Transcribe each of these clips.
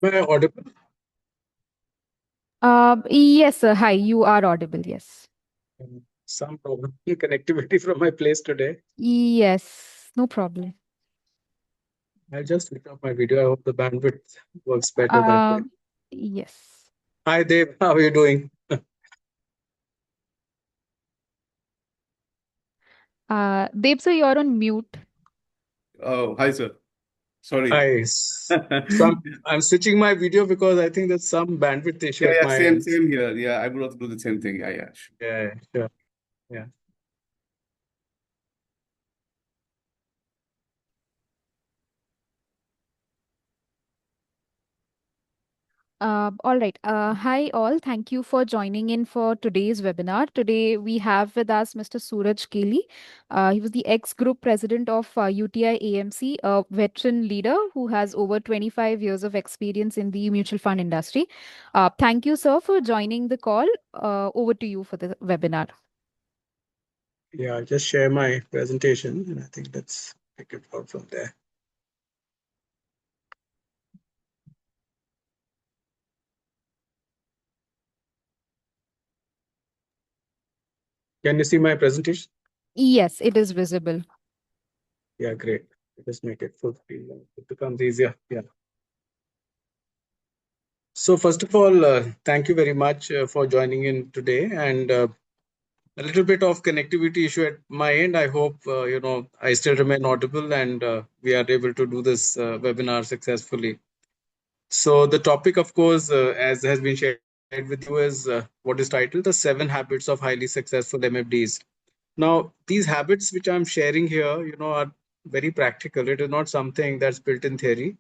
Am I audible? Yes, sir. Hi, you are audible. Yes. Some problem in connectivity from my place today. Yes, no problem. I'll just switch off my video. I hope the bandwidth works better that way. Um, yes. Hi Dev, how are you doing? Deb, sir, you're on mute. Oh, hi, sir. Sorry. Hi. I'm switching my video because I think there's some bandwidth issue Yeah, at yeah, my same, end. same here. Yeah, I would also do the same thing. Yeah, yeah. Sure. Yeah, sure. Yeah. All right. Hi, all. Thank you for joining in for today's webinar. Today, we have with us Mr. Suraj Kaeley. He was the ex-group president of UTI AMC, a veteran leader who has over 25 years of experience in the mutual fund industry. Thank you, sir, for joining the call. Over to you for the webinar. Yeah, I'll just share my presentation and I think let's pick it out from there. Can you see my presentation? Yes, it is visible. Yeah, great. Just make it full screen. It becomes easier. Yeah. So first of all, thank you very much for joining in today. And a little bit of connectivity issue at my end. I hope I still remain audible and we are able to do this webinar successfully. So the topic, of course, as has been shared with you, is what is titled "The 7 Habits of Highly Successful MFDs." Now, these habits which I'm sharing here, are very practical. It is not something that's built in theory.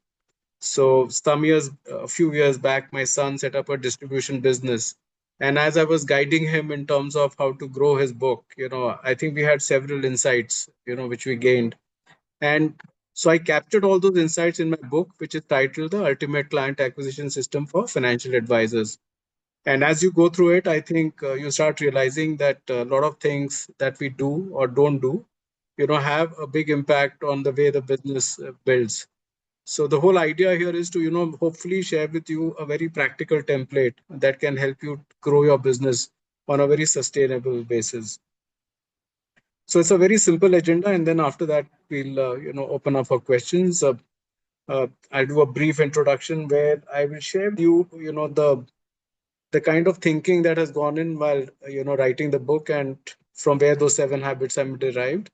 So a few years back, my son set up a distribution business. And as I was guiding him in terms of how to grow his book, I think we had several insights, which we gained. And so I captured all those insights in my book, which is titled The Ultimate Client Acquisition System for Financial Advisors. And as you go through it, I think you start realizing that a lot of things that we do or don't do, have a big impact on the way the business builds. So the whole idea here is to, hopefully share with you a very practical template that can help you grow your business on a very sustainable basis. So it's a very simple agenda, and then after that we'll, open up for questions. I'll do a brief introduction where I will share with you, the kind of thinking that has gone in while, writing the book and from where those 7 habits are derived.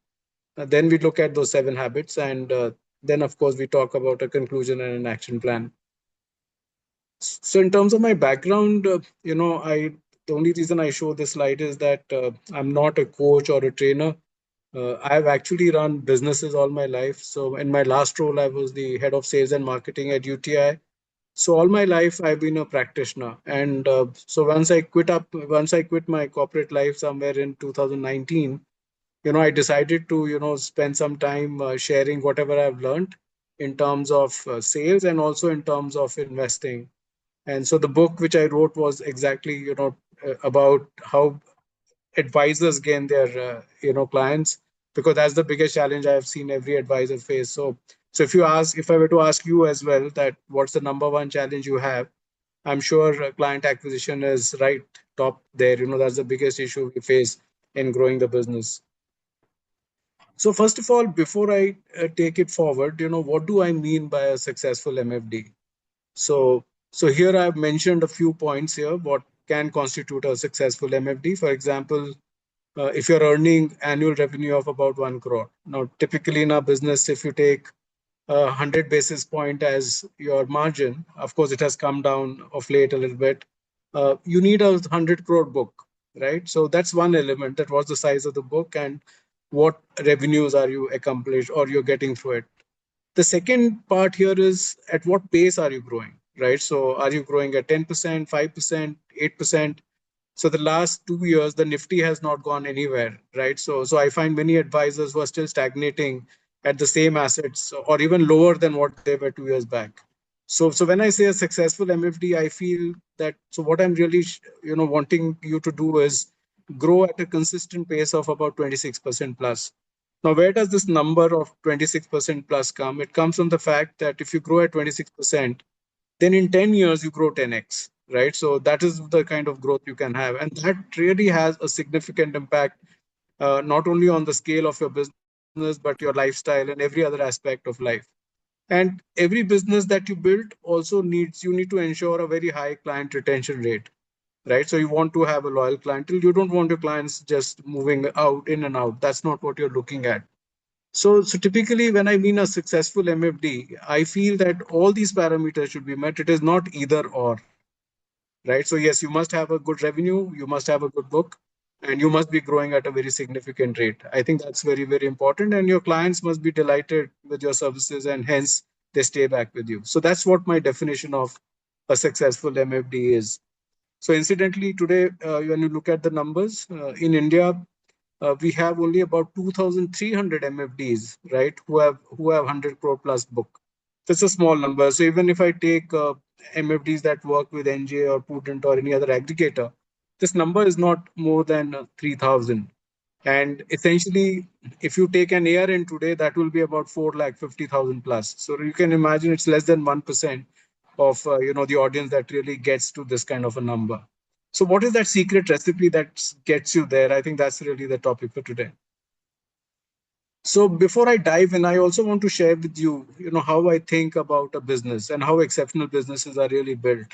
Then we look at those 7 habits, and then of course we talk about a conclusion and an action plan. So in terms of my background, the only reason I show this slide is that I'm not a coach or a trainer. I've actually run businesses all my life. So in my last role, I was the head of sales and marketing at UTI. So all my life, I've been a practitioner. And so once I quit my corporate life somewhere in 2019, I decided to, spend some time sharing whatever I've learned in terms of sales and also in terms of investing. And so the book which I wrote was exactly, about how advisors gain their, clients, because that's the biggest challenge I've seen every advisor face. So if I were to ask you as well that what's the number one challenge you have, I'm sure client acquisition is right top there. That's the biggest issue we face in growing the business. So first of all, before I take it forward, what do I mean by a successful MFD? So, so here I've mentioned a few points here. What can constitute a successful MFD? For example, if you're earning annual revenue of about 1 crore. Now, typically in our business, if you take 100 basis point as your margin, of course, it has come down of late a little bit. You need a 100 crore book, right? So that's one element. That was the size of the book and what revenues are you accomplished or you're getting through it. The second part here is at what pace are you growing, right? So are you growing at 10%, 5%, 8%? So the last 2 years, the Nifty has not gone anywhere, right? So I find many advisors who are still stagnating at the same assets or even lower than what they were 2 years back. So when I say a successful MFD, I feel that so what I'm really wanting you to do is grow at a consistent pace of about 26% plus. Now, where does this number of 26% plus come? It comes from the fact that if you grow at 26%, then in 10 years you grow 10x, right? So that is the kind of growth you can have, and that really has a significant impact, not only on the scale of your business but your lifestyle and every other aspect of life. And every business that you build also you need to ensure a very high client retention rate, right? So you want to have a loyal clientele. You don't want your clients just moving out, in and out. That's not what you're looking at. So typically, when I mean a successful MFD, I feel that all these parameters should be met. It is not either or, right? So yes, you must have a good revenue, you must have a good book, and you must be growing at a very significant rate. I think that's very, very important. And your clients must be delighted with your services, and hence they stay back with you. So that's what my definition of a successful MFD is. So incidentally, today, when you look at the numbers in India, we have only about 2,300 MFDs, right? Who have 100 crore plus book. That's a small number. So even if I take MFDs that work with NGA or Prudent or any other aggregator, this number is not more than 3,000. And essentially, if you take an ARN today, that will be about 4,50,000 plus. So you can imagine it's less than 1% of the audience that really gets to this kind of a number. So what is that secret recipe that gets you there? I think that's really the topic for today. So before I dive in, I also want to share with you, how I think about a business and how exceptional businesses are really built.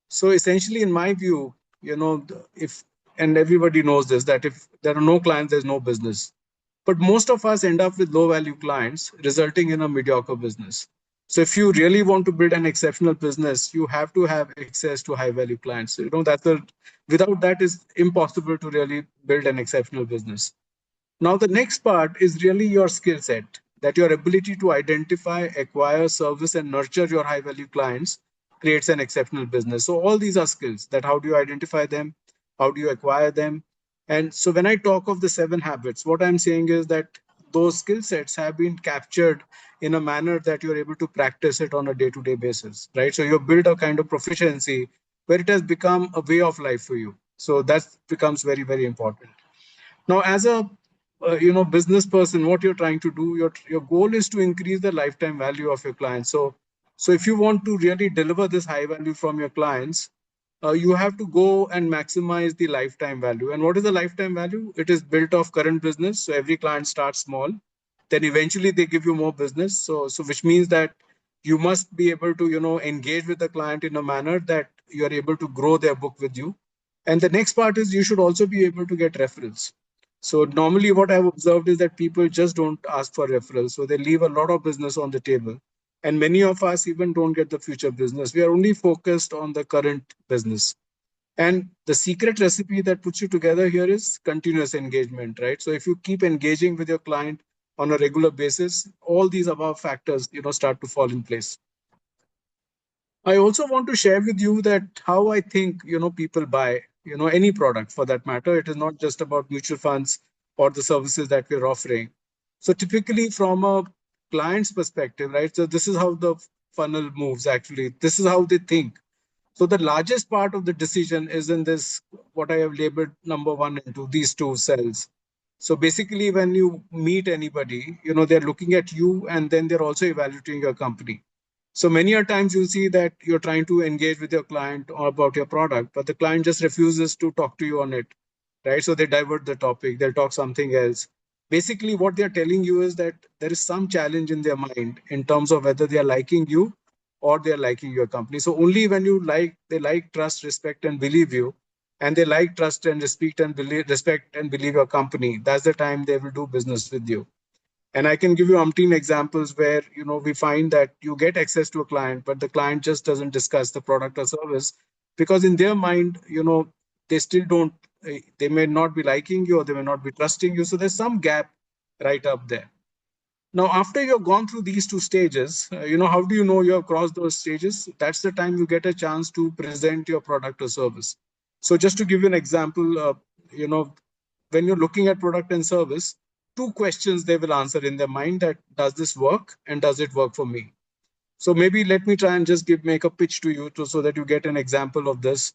So essentially, in my view, if and everybody knows this, that if there are no clients, there's no business. But most of us end up with low value clients, resulting in a mediocre business. So if you really want to build an exceptional business, you have to have access to high value clients. So, without that, it's impossible to really build an exceptional business. Now, the next part is really your skill set, that your ability to identify, acquire, service, and nurture your high value clients creates an exceptional business. So all these are skills. That how do you identify them? How do you acquire them? And so when I talk of the 7 habits, what I'm saying is that those skill sets have been captured in a manner that you're able to practice it on a day-to-day basis, right? So you build a kind of proficiency where it has become a way of life for you. So that becomes very, very important. Now, as a business person, what you're trying to do, your goal is to increase the lifetime value of your clients. So if you want to really deliver this high value from your clients, you have to go and maximize the lifetime value. And what is the lifetime value? It is built of current business. So every client starts small, then eventually they give you more business. So which means that you must be able to engage with the client in a manner that you are able to grow their book with you. And the next part is you should also be able to get referrals. So normally what I've observed is that people just don't ask for referrals. So they leave a lot of business on the table. And many of us even don't get the future business. We are only focused on the current business. And the secret recipe that puts you together here is continuous engagement, right? So if you keep engaging with your client on a regular basis, all these above factors, start to fall in place. I also want to share with you that how I think, people buy, any product for that matter. It is not just about mutual funds or the services that we're offering. So typically from a client's perspective, right? So this is how the funnel moves actually. This is how they think. So the largest part of the decision is in this, what I have labeled number 1 and 2, these two cells. So basically when you meet anybody, they're looking at you and then they're also evaluating your company. So many a times you'll see that you're trying to engage with your client or about your product, but the client just refuses to talk to you on it, right? So they divert the topic, they'll talk something else. Basically, what they're telling you is that there is some challenge in their mind in terms of whether they are liking you or they're liking your company. So only when they like, trust, respect, and believe you, and they like, trust, and respect and believe your company, that's the time they will do business with you. And I can give you umpteen examples where we find that you get access to a client, but the client just doesn't discuss the product or service because in their mind, they still don't. They may not be liking you or they may not be trusting you. So there's some gap right up there. Now, after you've gone through these two stages, how do you know you have crossed those stages? That's the time you get a chance to present your product or service. So just to give you an example, when you're looking at product and service, 2 questions they will answer in their mind: that does this work and does it work for me? So maybe let me try and just make a pitch to you so that you get an example of this.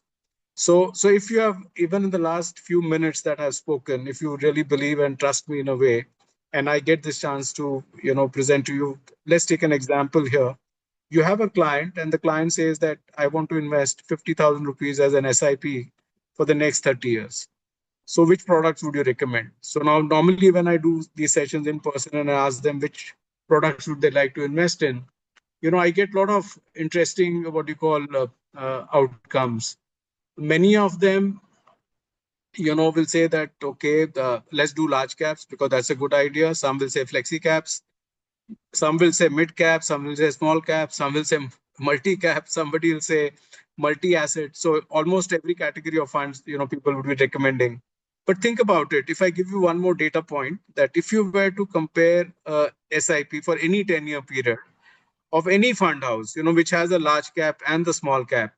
So if you have, even in the last few minutes that I've spoken, if you really believe and trust me in a way, and I get this chance to, present to you, let's take an example here. You have a client and the client says that I want to invest 50,000 rupees as an SIP for the next 30 years. So which products would you recommend? So now normally when I do these sessions in person and I ask them which products would they like to invest in, I get a lot of interesting what you call outcomes. Many of them, will say that, okay, let's do large caps because that's a good idea. Some will say flexi caps. Some will say mid cap, some will say small cap, some will say multi cap, somebody will say multi asset. So almost every category of funds, people would be recommending. But think about it. If I give you one more data point, that if you were to compare SIP for any 10-year period of any fund house, which has a large cap and the small cap,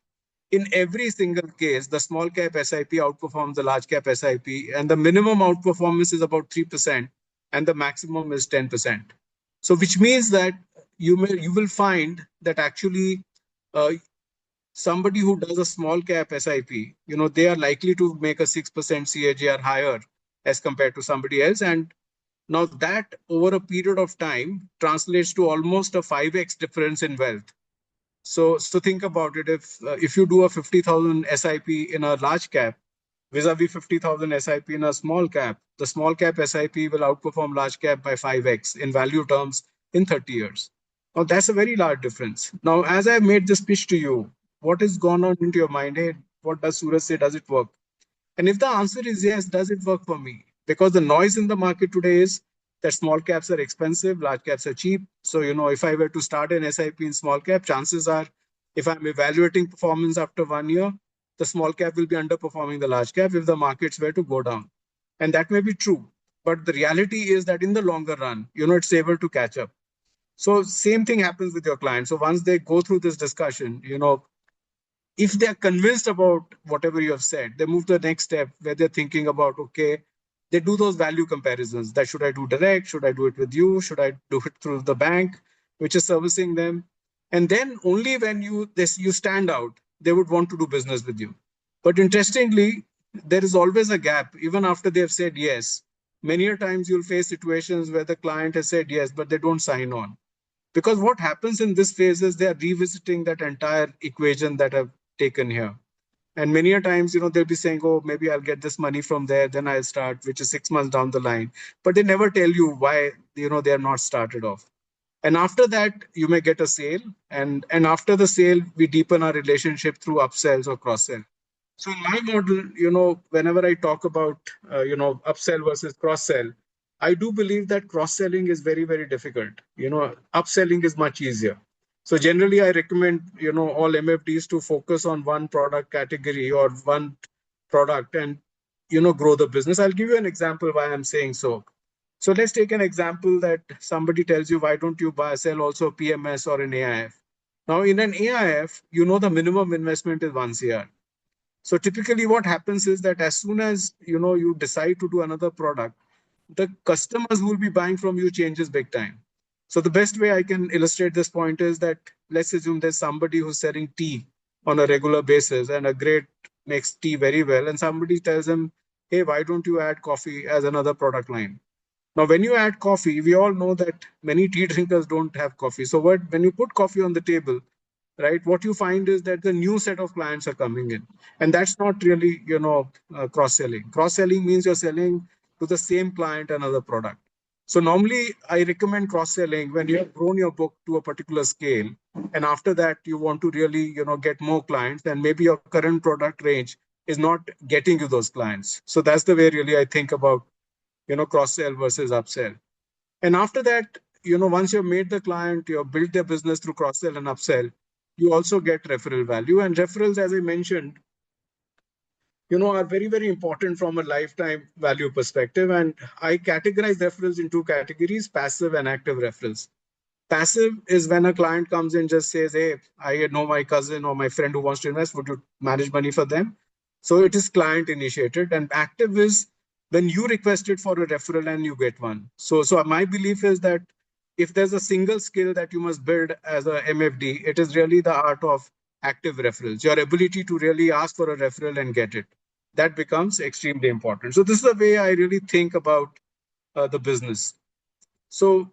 in every single case, the small cap SIP outperforms the large cap SIP, and the minimum outperformance is about 3%, and the maximum is 10%. So, which means that you will find that actually uh, somebody who does a small cap SIP, they are likely to make a 6% CAGR higher as compared to somebody else, and now that over a period of time translates to almost a 5x difference in wealth. So think about it. If you do a 50,000 SIP in a large cap vis-a-vis 50,000 SIP in a small cap, the small cap SIP will outperform large cap by 5x in value terms in 30 years. Now that's a very large difference. Now, as I made this pitch to you, what has gone on into your mind? Hey, what does Suraj say? Does it work? And if the answer is yes, does it work for me? Because the noise in the market today is that small caps are expensive, large caps are cheap. So, if I were to start an SIP in small cap, chances are if I'm evaluating performance after 1 year, the small cap will be underperforming the large cap if the markets were to go down. And that may be true. But the reality is that in the longer run, it's able to catch up. So same thing happens with your clients. So once they go through this discussion, if they're convinced about whatever you have said, they move to the next step where they're thinking about, okay, they do those value comparisons. That should I do direct? Should I do it with you? Should I do it through the bank, which is servicing them? And then only when you stand out, they would want to do business with you. But interestingly, there is always a gap, even after they have said yes. Many a times you'll face situations where the client has said yes, but they don't sign on. Because what happens in this phase is they are revisiting that entire equation that I've taken here. And many a times, they'll be saying, oh, maybe I'll get this money from there, then I'll start, which is 6 months down the line. But they never tell you why, they are not started off. And after that, you may get a sale. And after the sale, we deepen our relationship through upsells or cross-sell. So in my model, whenever I talk about, upsell versus cross-sell, I do believe that cross-selling is very, very difficult. Upselling is much easier. So generally, I recommend, all MFDs to focus on one product category or one product and, grow the business. I'll give you an example why I'm saying so. So let's take an example that somebody tells you, why don't you sell also PMS or an AIF? Now, in an AIF, the minimum investment is 1 CR. So typically what happens is that as soon as you decide to do another product, the customers who will be buying from you changes big time. So the best way I can illustrate this point is that let's assume there's somebody who's selling tea on a regular basis and a great makes tea very well, and somebody tells them, hey, why don't you add coffee as another product line? Now, when you add coffee, we all know that many tea drinkers don't have coffee. So when you put coffee on the table, right, what you find is that the new set of clients are coming in, and that's not really cross-selling. Cross-selling means you're selling to the same client another product. So normally I recommend cross-selling when you have grown your book to a particular scale, and after that you want to really get more clients, and maybe your current product range is not getting you those clients. So that's the way really I think about cross-sell versus upsell. And after that, once you've made the client, you've built their business through cross-sell and upsell, you also get referral value. And referrals, as I mentioned, are very, very important from a lifetime value perspective. And I categorize referrals in two categories: passive and active referrals. Passive is when a client comes in, just says, hey, I know my cousin or my friend who wants to invest, would you manage money for them? So it is client initiated. And active is when you requested for a referral and you get one. So my belief is that if there's a single skill that you must build as a MFD, it is really the art of active referrals, your ability to really ask for a referral and get it. That becomes extremely important. So this is the way I really think about the business. So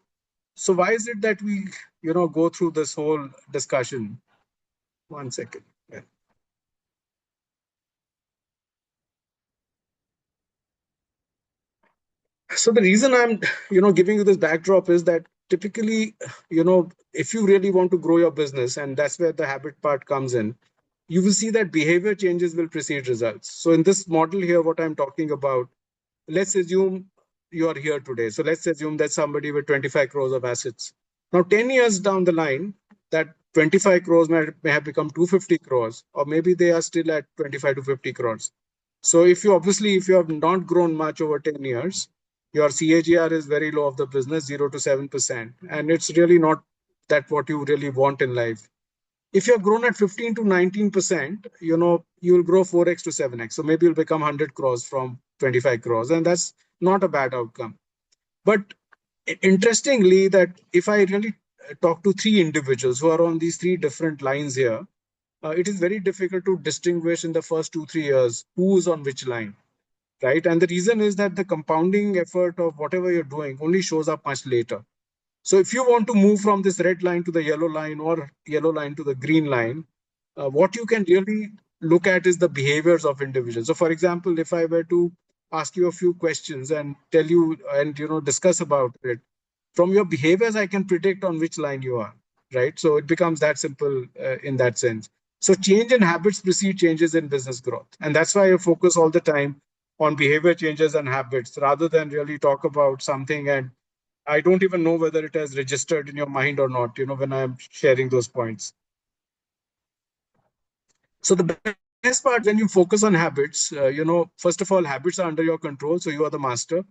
So why is it that we, go through this whole discussion? One second. Yeah. So the reason I'm, giving you this backdrop is that typically, if you really want to grow your business, and that's where the habit part comes in, you will see that behavior changes will precede results. So in this model here, what I'm talking about, let's assume you are here today. So let's assume that somebody with 25 crores of assets. Now, 10 years down the line, that 25 crores may have become 250 crores, or maybe they are still at 25 to 50 crores. So if you have not grown much over 10 years, your CAGR is very low of the business, 0 to 7%. And it's really not that what you really want in life. If you've grown at 15 to 19%, you'll grow 4x to 7x. So maybe you'll become 100 crores from 25 crores. And that's not a bad outcome. But interestingly, that if I really talk to three individuals who are on these three different lines here, it is very difficult to distinguish in the first 2, 3 years who's on which line, right? And the reason is that the compounding effort of whatever you're doing only shows up much later. So if you want to move from this red line to the yellow line or yellow line to the green line, what you can really look at is the behaviors of individuals. So for example, if I were to ask you a few questions and tell you and discuss about it, from your behaviors, I can predict on which line you are, right? So it becomes that simple in that sense. So change in habits precede changes in business growth. And that's why I focus all the time on behavior changes and habits rather than really talk about something. And I don't even know whether it has registered in your mind or not, when I'm sharing those points. So the best part when you focus on habits, first of all, habits are under your control. So you are the master.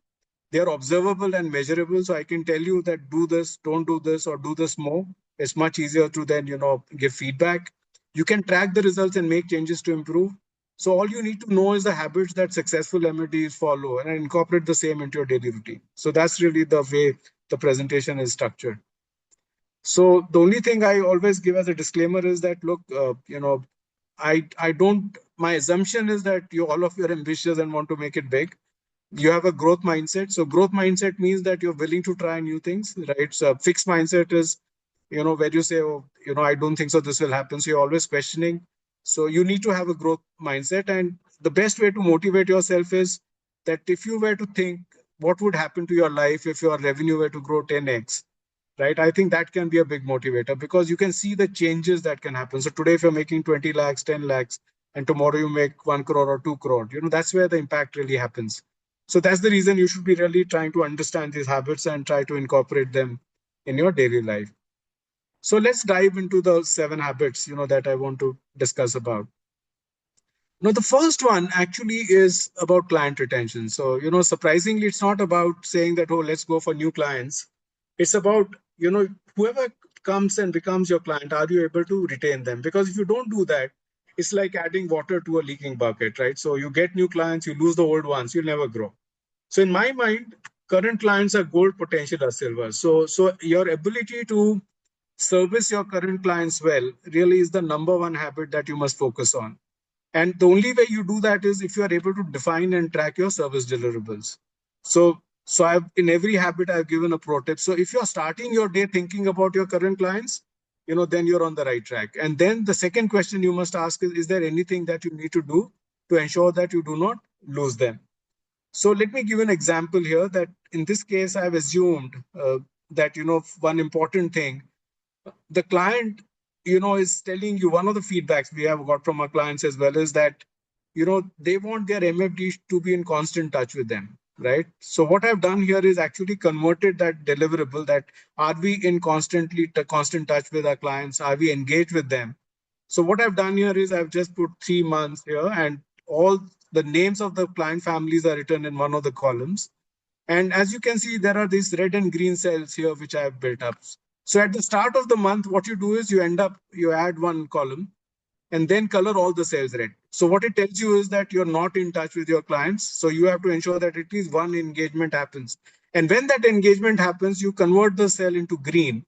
They are observable and measurable. So I can tell you that do this, don't do this, or do this more. It's much easier to then, give feedback. You can track the results and make changes to improve. So all you need to know is the habits that successful MFDs follow and incorporate the same into your daily routine. So that's really the way the presentation is structured. So the only thing I always give as a disclaimer is that, look, I don't, my assumption is that you all of you are ambitious and want to make it big. You have a growth mindset. So growth mindset means that you're willing to try new things, right? So fixed mindset is, where you say, oh, I don't think so, this will happen. So you're always questioning. So you need to have a growth mindset. And the best way to motivate yourself is that if you were to think what would happen to your life if your revenue were to grow 10x, right? I think that can be a big motivator because you can see the changes that can happen. So today, if you're making 20 lakhs, 10 lakhs, and tomorrow you make 1 crore or 2 crore, that's where the impact really happens. So that's the reason you should be really trying to understand these habits and try to incorporate them in your daily life. So let's dive into the 7 habits, that I want to discuss about. Now, the first one actually is about client retention. So, surprisingly, it's not about saying that, oh, let's go for new clients. It's about, whoever comes and becomes your client, are you able to retain them? Because if you don't do that, it's like adding water to a leaking bucket, right? So you get new clients, you lose the old ones, you'll never grow. So in my mind, current clients are gold, potential are silver. So your ability to service your current clients well really is the number one habit that you must focus on. And the only way you do that is if you are able to define and track your service deliverables. So I've in every habit I've given a pro tip. So if you're starting your day thinking about your current clients, then you're on the right track. And then the second question you must ask is there anything that you need to do to ensure that you do not lose them? So let me give an example here that in this case, I've assumed that, one important thing the client, is telling you one of the feedbacks we have got from our clients as well is that, they want their MFDs to be in constant touch with them, right? So what I've done here is actually converted that deliverable that are we in constant touch with our clients? Are we engaged with them? So what I've done here is I've just put 3 months here and all the names of the client families are written in one of the columns. And as you can see, there are these red and green cells here, which I have built up. So at the start of the month, what you do is you add one column and then color all the cells red. So what it tells you is that you're not in touch with your clients. So you have to ensure that at least one engagement happens. And when that engagement happens, you convert the cell into green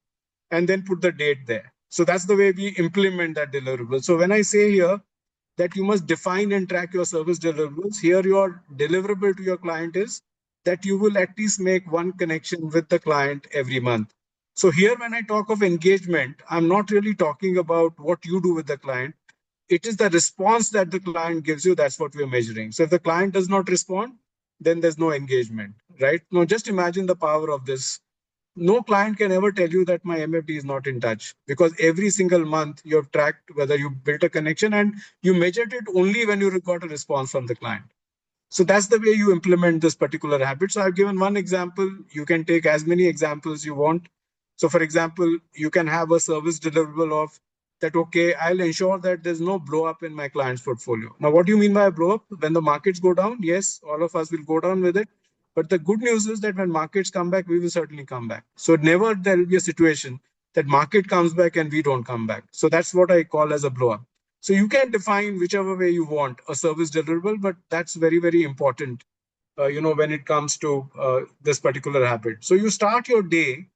and then put the date there. So that's the way we implement that deliverable. So when I say here that you must define and track your service deliverables, here your deliverable to your client is that you will at least make one connection with the client every month. So here, when I talk of engagement, I'm not really talking about what you do with the client. It is the response that the client gives you. That's what we're measuring. So if the client does not respond, then there's no engagement, right? Now, just imagine the power of this. No client can ever tell you that my MFD is not in touch, because every single month you have tracked whether you built a connection, and you measured it only when you got a response from the client. So that's the way you implement this particular habit. So I've given one example. You can take as many examples you want. So for example, you can have a service deliverable of that, okay, I'll ensure that there's no blow up in my client's portfolio. Now, what do you mean by a blow up? When the markets go down, yes, all of us will go down with it. But the good news is that when markets come back, we will certainly come back. So never there will be a situation that market comes back and we don't come back. So that's what I call as a blow up. So you can define whichever way you want a service deliverable, but that's very, very important, when it comes to this particular habit. So you start your day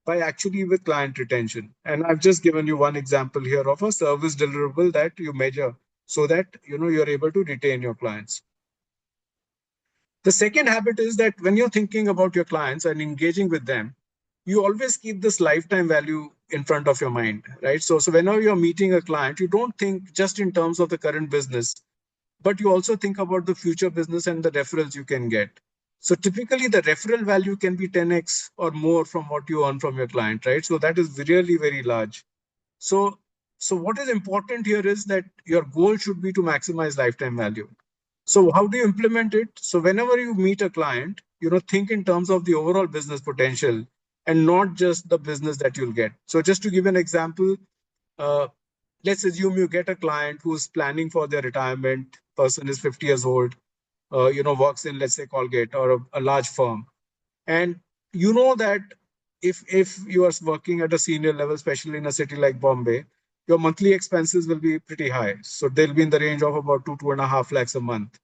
by actually with client retention. And I've just given you one example here of a service deliverable that you measure so that, you're able to retain your clients. The second habit is that when you're thinking about your clients and engaging with them, you always keep this lifetime value in front of your mind, right? So whenever you're meeting a client, you don't think just in terms of the current business, but you also think about the future business and the referrals you can get. So typically the referral value can be 10x or more from what you earn from your client, right? So that is really very large. So, so what is important here is that your goal should be to maximize lifetime value. So how do you implement it? So whenever you meet a client, think in terms of the overall business potential and not just the business that you'll get. So just to give an example, uh, let's assume you get a client who's planning for their retirement. Person is 50 years old, works in, let's say, Colgate or a large firm. And you know that if you are working at a senior level, especially in a city like Bombay, your monthly expenses will be pretty high. So they'll be in the range of about 2.5 lakhs a month.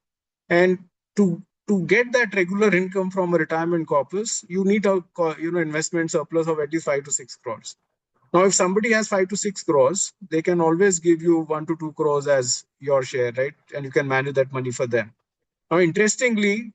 And to get that regular income from a retirement corpus, you need a investment surplus of at least 5 to 6 crores. Now, if somebody has 5 to 6 crores, they can always give you 1 to 2 crores as your share, right? And you can manage that money for them. Now, interestingly,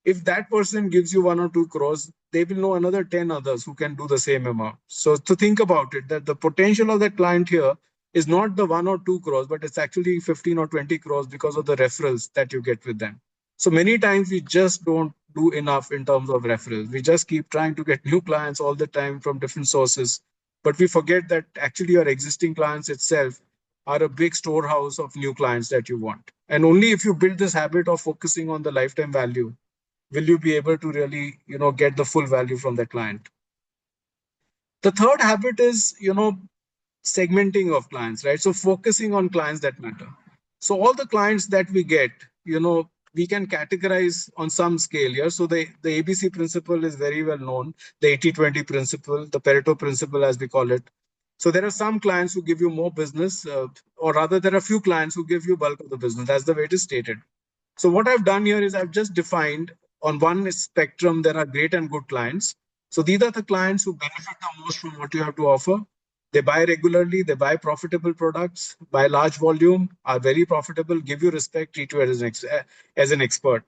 if that person gives you 1 or 2 crores, they will know another 10 others who can do the same amount. So to think about it, that the potential of that client here is not the 1 or 2 crores, but it's actually 15 or 20 crores because of the referrals that you get with them. So many times we just don't do enough in terms of referrals. We just keep trying to get new clients all the time from different sources. But we forget that actually your existing clients itself are a big storehouse of new clients that you want. And only if you build this habit of focusing on the lifetime value will you be able to really, get the full value from the client. The third habit is, segmenting of clients, right? So focusing on clients that matter. So all the clients that we get, we can categorize on some scale here. So the ABC principle is very well known, the 80-20 principle, the Pareto principle, as we call it. So there are some clients who give you more business, or rather there are few clients who give you bulk of the business. That's the way it is stated. So what I've done here is I've just defined on one spectrum, there are great and good clients. So these are the clients who benefit the most from what you have to offer. They buy regularly, they buy profitable products, buy large volume, are very profitable, give you respect, treat you as an expert.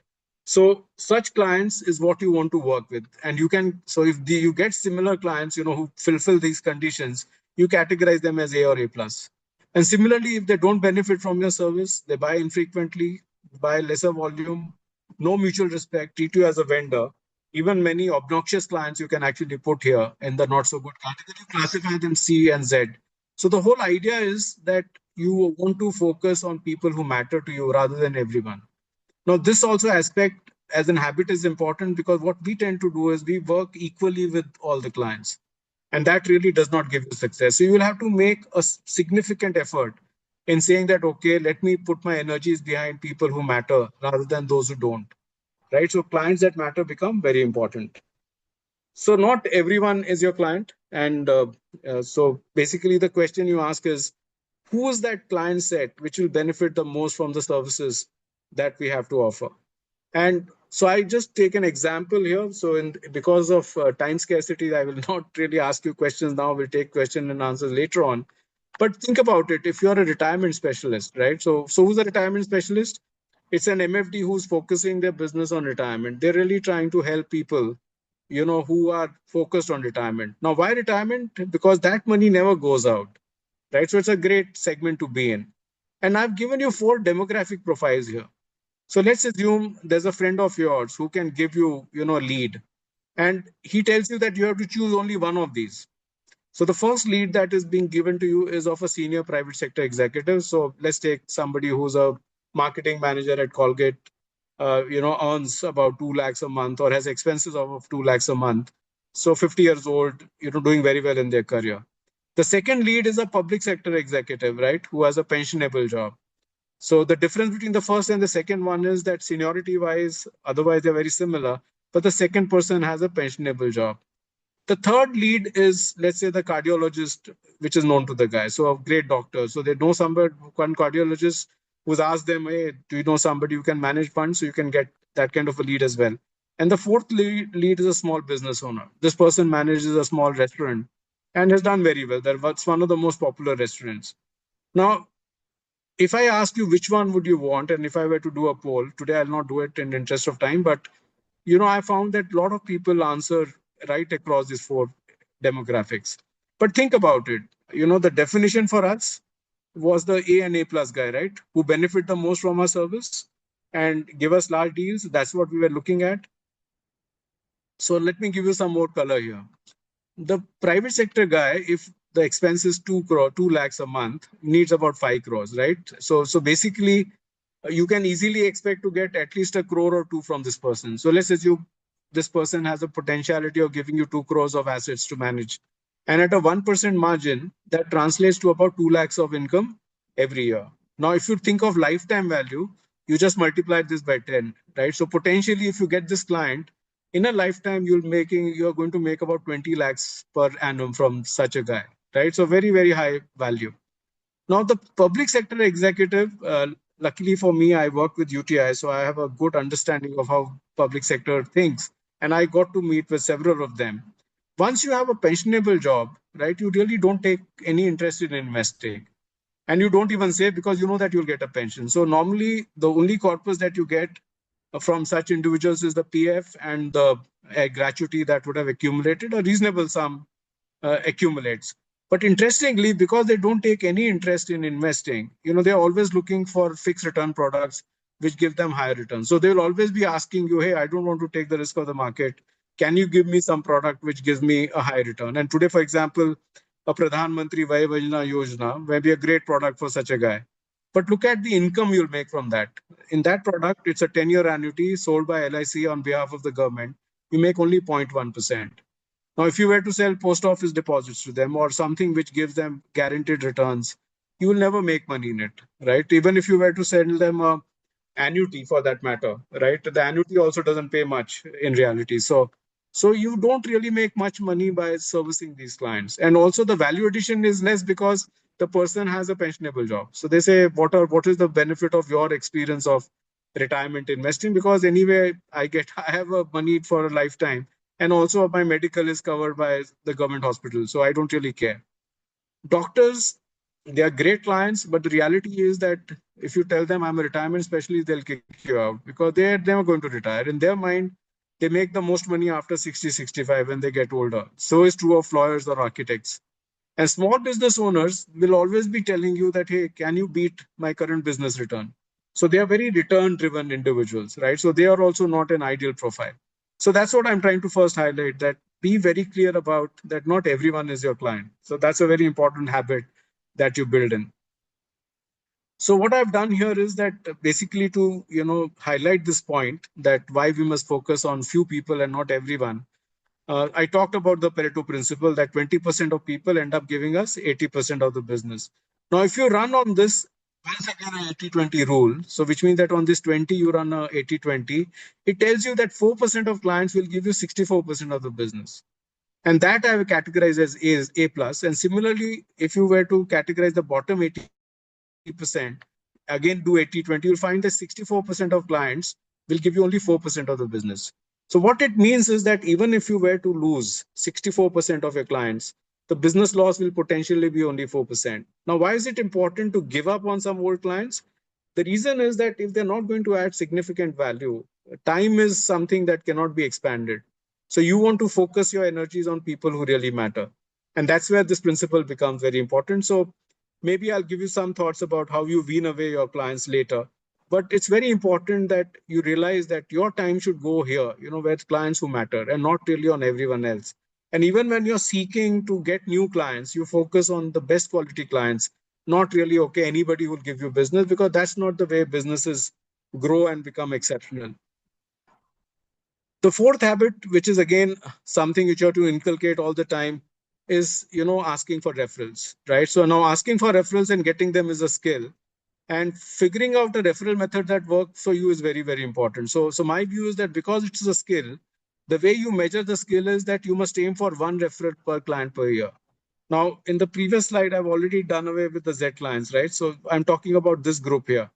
So such clients is what you want to work with. And you can, so if you get similar clients, who fulfill these conditions, you categorize them as A or A plus. And similarly, if they don't benefit from your service, they buy infrequently, buy lesser volume, no mutual respect, treat you as a vendor. Even many obnoxious clients you can actually put here in the not so good category, classify them C and Z. So the whole idea is that you want to focus on people who matter to you rather than everyone. Now, this also aspect as an habit is important because what we tend to do is we work equally with all the clients. And that really does not give you success. So you will have to make a significant effort in saying that, okay, let me put my energies behind people who matter rather than those who don't, right? So clients that matter become very important. So not everyone is your client. And so basically the question you ask is, who is that client set which will benefit the most from the services that we have to offer? And so I just take an example here. So because of time scarcity, I will not really ask you questions now. We'll take questions and answers later on. But think about it. If you're a retirement specialist, right? So who's a retirement specialist? It's an MFD who's focusing their business on retirement. They're really trying to help people who are focused on retirement. Now, why retirement? Because that money never goes out, right? So it's a great segment to be in. And I've given you 4 demographic profiles here. So let's assume there's a friend of yours who can give you, lead. And he tells you that you have to choose only one of these. So the first lead that is being given to you is of a senior private sector executive. So let's take somebody who's a marketing manager at Colgate, earns about 2 lakhs a month or has expenses of 2 lakhs a month. So 50 years old, doing very well in their career. The second lead is a public sector executive, right, who has a pensionable job. So the difference between the first and the second one is that seniority wise, otherwise they're very similar, but the second person has a pensionable job. The third lead is, let's say, the cardiologist, which is known to the guy. So a great doctor. So they know somebody, one cardiologist who's asked them, hey, do you know somebody who can manage funds? So you can get that kind of a lead as well. And the fourth lead is a small business owner. This person manages a small restaurant and has done very well. That's one of the most popular restaurants. Now, if I ask you which one would you want, and if I were to do a poll, today I'll not do it in the interest of time, but I found that a lot of people answer right across these 4 demographics. But think about it. The definition for us was the A and A plus guy, right? Who benefit the most from our service and give us large deals. That's what we were looking at. So let me give you some more color here. The private sector guy, if the expense is 2 lakhs a month, needs about 5 crores, right? So basically, you can easily expect to get at least 1 crore or 2 from this person. So let's assume this person has a potentiality of giving you 2 crores of assets to manage. And at a 1% margin, that translates to about 2 lakhs of income every year. Now, if you think of lifetime value, you just multiply this by 10, right? So potentially, if you get this client, in a lifetime, you're going to make about 20 lakhs per annum from such a guy, right? So very, very high value. Now, the public sector executive, luckily for me, I work with UTI, so I have a good understanding of how public sector thinks. And I got to meet with several of them. Once you have a pensionable job, right, you really don't take any interest in investing. And you don't even save because you know that you'll get a pension. So normally, the only corpus that you get from such individuals is the PF and the gratuity that would have accumulated, a reasonable sum accumulates. But interestingly, because they don't take any interest in investing, they're always looking for fixed return products which give them higher returns. So they'll always be asking you, hey, I don't want to take the risk of the market. Can you give me some product which gives me a high return? And today, for example, a Pradhan Mantri Vay Vajna Yojana may be a great product for such a guy. But look at the income you'll make from that. In that product, it's a 10-year annuity sold by LIC on behalf of the government. You make only 0.1%. Now, if you were to sell post office deposits to them or something which gives them guaranteed returns, you will never make money in it, right? Even if you were to sell them a annuity for that matter, right? The annuity also doesn't pay much in reality. So you don't really make much money by servicing these clients. And also the value addition is less because the person has a pensionable job. So they say, what is the benefit of your experience of retirement investing? Because anyway, I have a money for a lifetime. And also my medical is covered by the government hospital. So I don't really care. Doctors, they are great clients, but the reality is that if you tell them I'm a retirement specialist, they'll kick you out because they're never going to retire. In their mind, they make the most money after 60, 65 when they get older. So is true of lawyers or architects. And small business owners will always be telling you that, hey, can you beat my current business return? So they are very return driven individuals, right? So they are also not an ideal profile. So that's what I'm trying to first highlight, that be very clear about that not everyone is your client. So that's a very important habit that you build in. So what I've done here is that basically to, highlight this point that why we must focus on few people and not everyone. I talked about the Pareto principle that 20% of people end up giving us 80% of the business. Now, if you run on this, once again, an 80-20 rule, so which means that on this 20, you run a 80-20, it tells you that 4% of clients will give you 64% of the business. And that I will categorize as A plus. And similarly, if you were to categorize the bottom 80%, again do 80-20, you'll find that 64% of clients will give you only 4% of the business. So what it means is that even if you were to lose 64% of your clients, the business loss will potentially be only 4%. Now, why is it important to give up on some old clients? The reason is that if they're not going to add significant value, time is something that cannot be expanded. So you want to focus your energies on people who really matter. And that's where this principle becomes very important. So maybe I'll give you some thoughts about how you wean away your clients later. But it's very important that you realize that your time should go here, where clients who matter and not really on everyone else. And even when you're seeking to get new clients, you focus on the best quality clients, not really, okay, anybody will give you business, because that's not the way businesses grow and become exceptional. The fourth habit, which is again something which you have to inculcate all the time, is asking for referrals, right? So now asking for referrals and getting them is a skill, and figuring out a referral method that works for you is very, very important. So my view is that because it's a skill, the way you measure the skill is that you must aim for one referral per client per year. Now, in the previous slide, I've already done away with the Z clients, right? So I'm talking about this group here.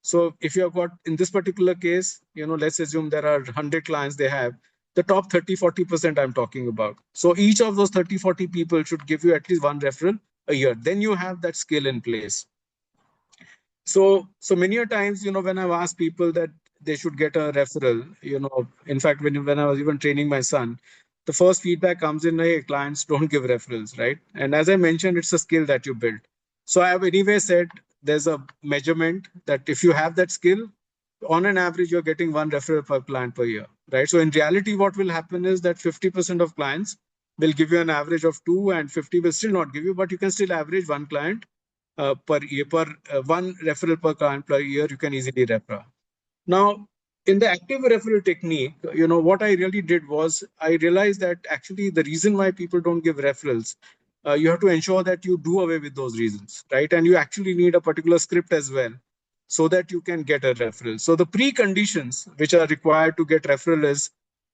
So if you have got, in this particular case, let's assume there are 100 clients they have, the top 30, 40% I'm talking about. So each of those 30, 40 people should give you at least one referral a year. Then you have that skill in place. So many a times, when I've asked people that they should get a referral, in fact, when I was even training my son, the first feedback comes in, hey, clients don't give referrals, right? And as I mentioned, it's a skill that you build. So I have anyway said there's a measurement that if you have that skill, on an average, you're getting one referral per client per year, right? So in reality, what will happen is that 50% of clients will give you an average of two, and 50 will still not give you, but you can still average one client per year, one referral per client per year, you can easily refer. Now, in the active referral technique, what I really did was I realized that actually the reason why people don't give referrals, you have to ensure that you do away with those reasons, right? And you actually need a particular script as well so that you can get a referral. So the preconditions which are required to get referral is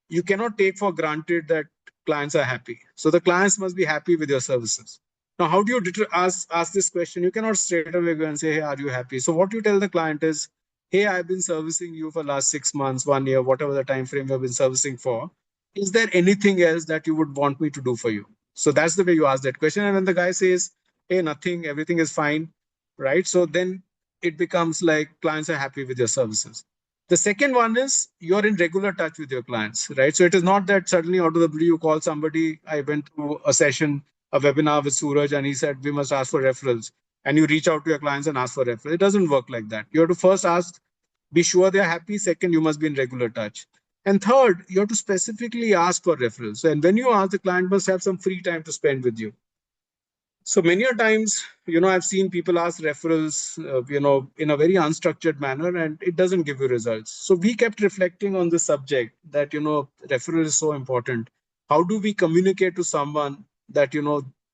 you cannot take for granted that clients are happy. So the clients must be happy with your services. Now, how do you ask this question? You cannot straight away go and say, hey, are you happy? So what you tell the client is, hey, I've been servicing you for last 6 months, 1 year, whatever the time frame you've been servicing for. Is there anything else that you would want me to do for you? So that's the way you ask that question. And when the guy says, hey, nothing, everything is fine, right? So then it becomes like clients are happy with your services. The second one is you're in regular touch with your clients, right? So it is not that suddenly out of the blue you call somebody. I went to a session, a webinar with Suraj, and he said, we must ask for referrals. And you reach out to your clients and ask for referrals. It doesn't work like that. You have to first ask, be sure they're happy. Second, you must be in regular touch. And third, you have to specifically ask for referrals. And when you ask, the client must have some free time to spend with you. So many a times, I've seen people ask referrals, in a very unstructured manner, and it doesn't give you results. So we kept reflecting on this subject that, referral is so important. How do we communicate to someone that,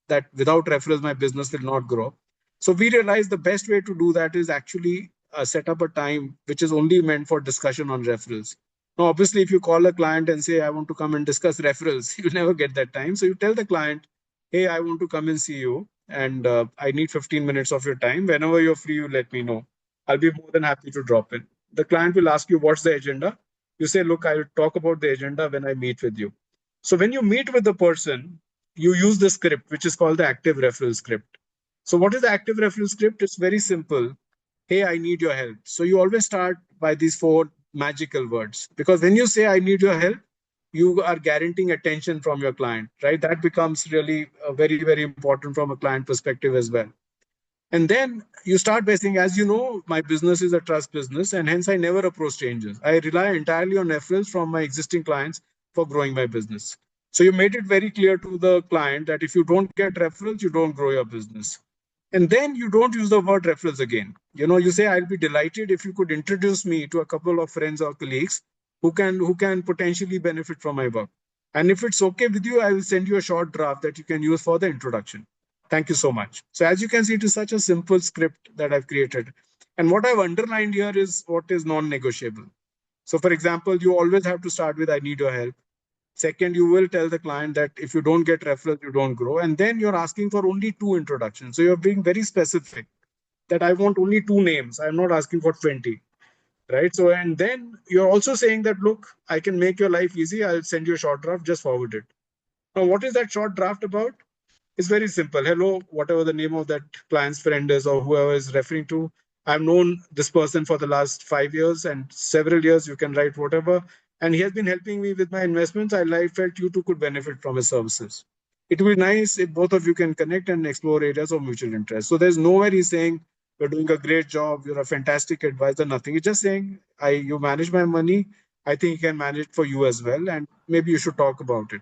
that without referrals, my business will not grow? So we realized the best way to do that is actually set up a time which is only meant for discussion on referrals. Now, obviously, if you call a client and say, I want to come and discuss referrals, you'll never get that time. So you tell the client, hey, I want to come and see you, and I need 15 minutes of your time. Whenever you're free, you let me know. I'll be more than happy to drop in. The client will ask you, what's the agenda? You say, look, I'll talk about the agenda when I meet with you. So when you meet with the person, you use the script, which is called the active referral script. So what is the active referral script? It's very simple. Hey, I need your help. So you always start by these four magical words, because when you say, I need your help, you are guaranteeing attention from your client, right? That becomes really very, very important from a client perspective as well. And then you start by saying, as you know, my business is a trust business, and hence I never approach strangers. I rely entirely on referrals from my existing clients for growing my business. So you made it very clear to the client that if you don't get referrals, you don't grow your business. And then you don't use the word referrals again. You say, I'll be delighted if you could introduce me to a couple of friends or colleagues who can potentially benefit from my work. And if it's okay with you, I will send you a short draft that you can use for the introduction. Thank you so much. So as you can see, it is such a simple script that I've created. And what I've underlined here is what is non-negotiable. So for example, you always have to start with, I need your help. Second, you will tell the client that if you don't get referrals, you don't grow. And then you're asking for only 2 introductions. So you're being very specific that I want only 2 names. I'm not asking for 20. Right. So, and then you're also saying that, look, I can make your life easy. I'll send you a short draft, just forward it. Now, what is that short draft about? It's very simple. Hello, whatever the name of that client's friend is or whoever is referring to. I've known this person for the last 5 years and several years. You can write whatever. and he has been helping me with my investments. I felt you too could benefit from his services. It would be nice if both of you can connect and explore areas of mutual interest. So there's nowhere he's saying you're doing a great job, you're a fantastic advisor, nothing. He's just saying, you manage my money. I think he can manage it for you as well, and maybe you should talk about it.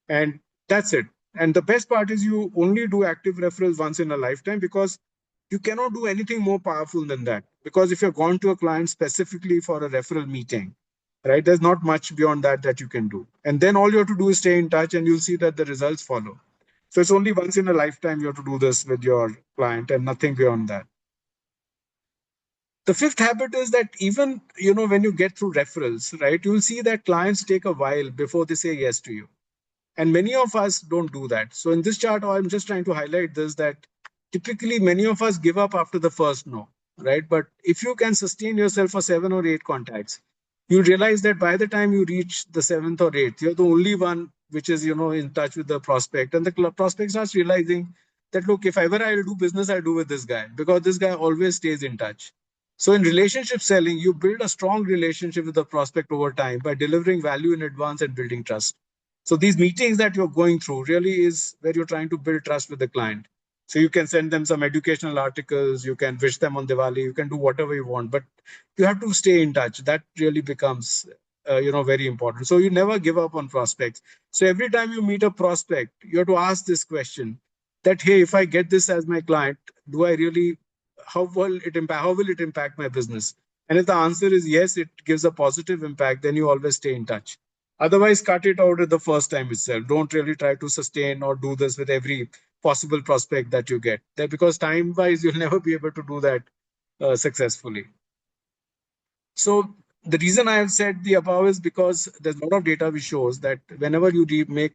And that's it. And the best part is you only do active referrals once in a lifetime, because you cannot do anything more powerful than that. Because if you're gone to a client specifically for a referral meeting, right, there's not much beyond that you can do. And then all you have to do is stay in touch, and you'll see that the results follow. So it's only once in a lifetime you have to do this with your client, and nothing beyond that. The fifth habit is that even, when you get through referrals, right, you'll see that clients take a while before they say yes to you. And many of us don't do that. So in this chart, I'm just trying to highlight this, that typically many of us give up after the first no, right? But if you can sustain yourself for 7 or 8 contacts, you realize that by the time you reach the 7th or 8th, you're the only one which is, in touch with the prospect. And the prospect starts realizing that, look, if ever I'll do business, I'll do with this guy, because this guy always stays in touch. So in relationship selling, you build a strong relationship with the prospect over time by delivering value in advance and building trust. So these meetings that you're going through really is where you're trying to build trust with the client. So you can send them some educational articles, you can wish them on Diwali, you can do whatever you want, but you have to stay in touch. That really becomes, very important. So you never give up on prospects. So every time you meet a prospect, you have to ask this question that, hey, if I get this as my client, do I really, how will it impact my business? And if the answer is yes, it gives a positive impact, then you always stay in touch. Otherwise, cut it out at the first time itself. Don't really try to sustain or do this with every possible prospect that you get. That, because time-wise, you'll never be able to do that successfully. So the reason I have said the above is because there's a lot of data which shows that whenever you make,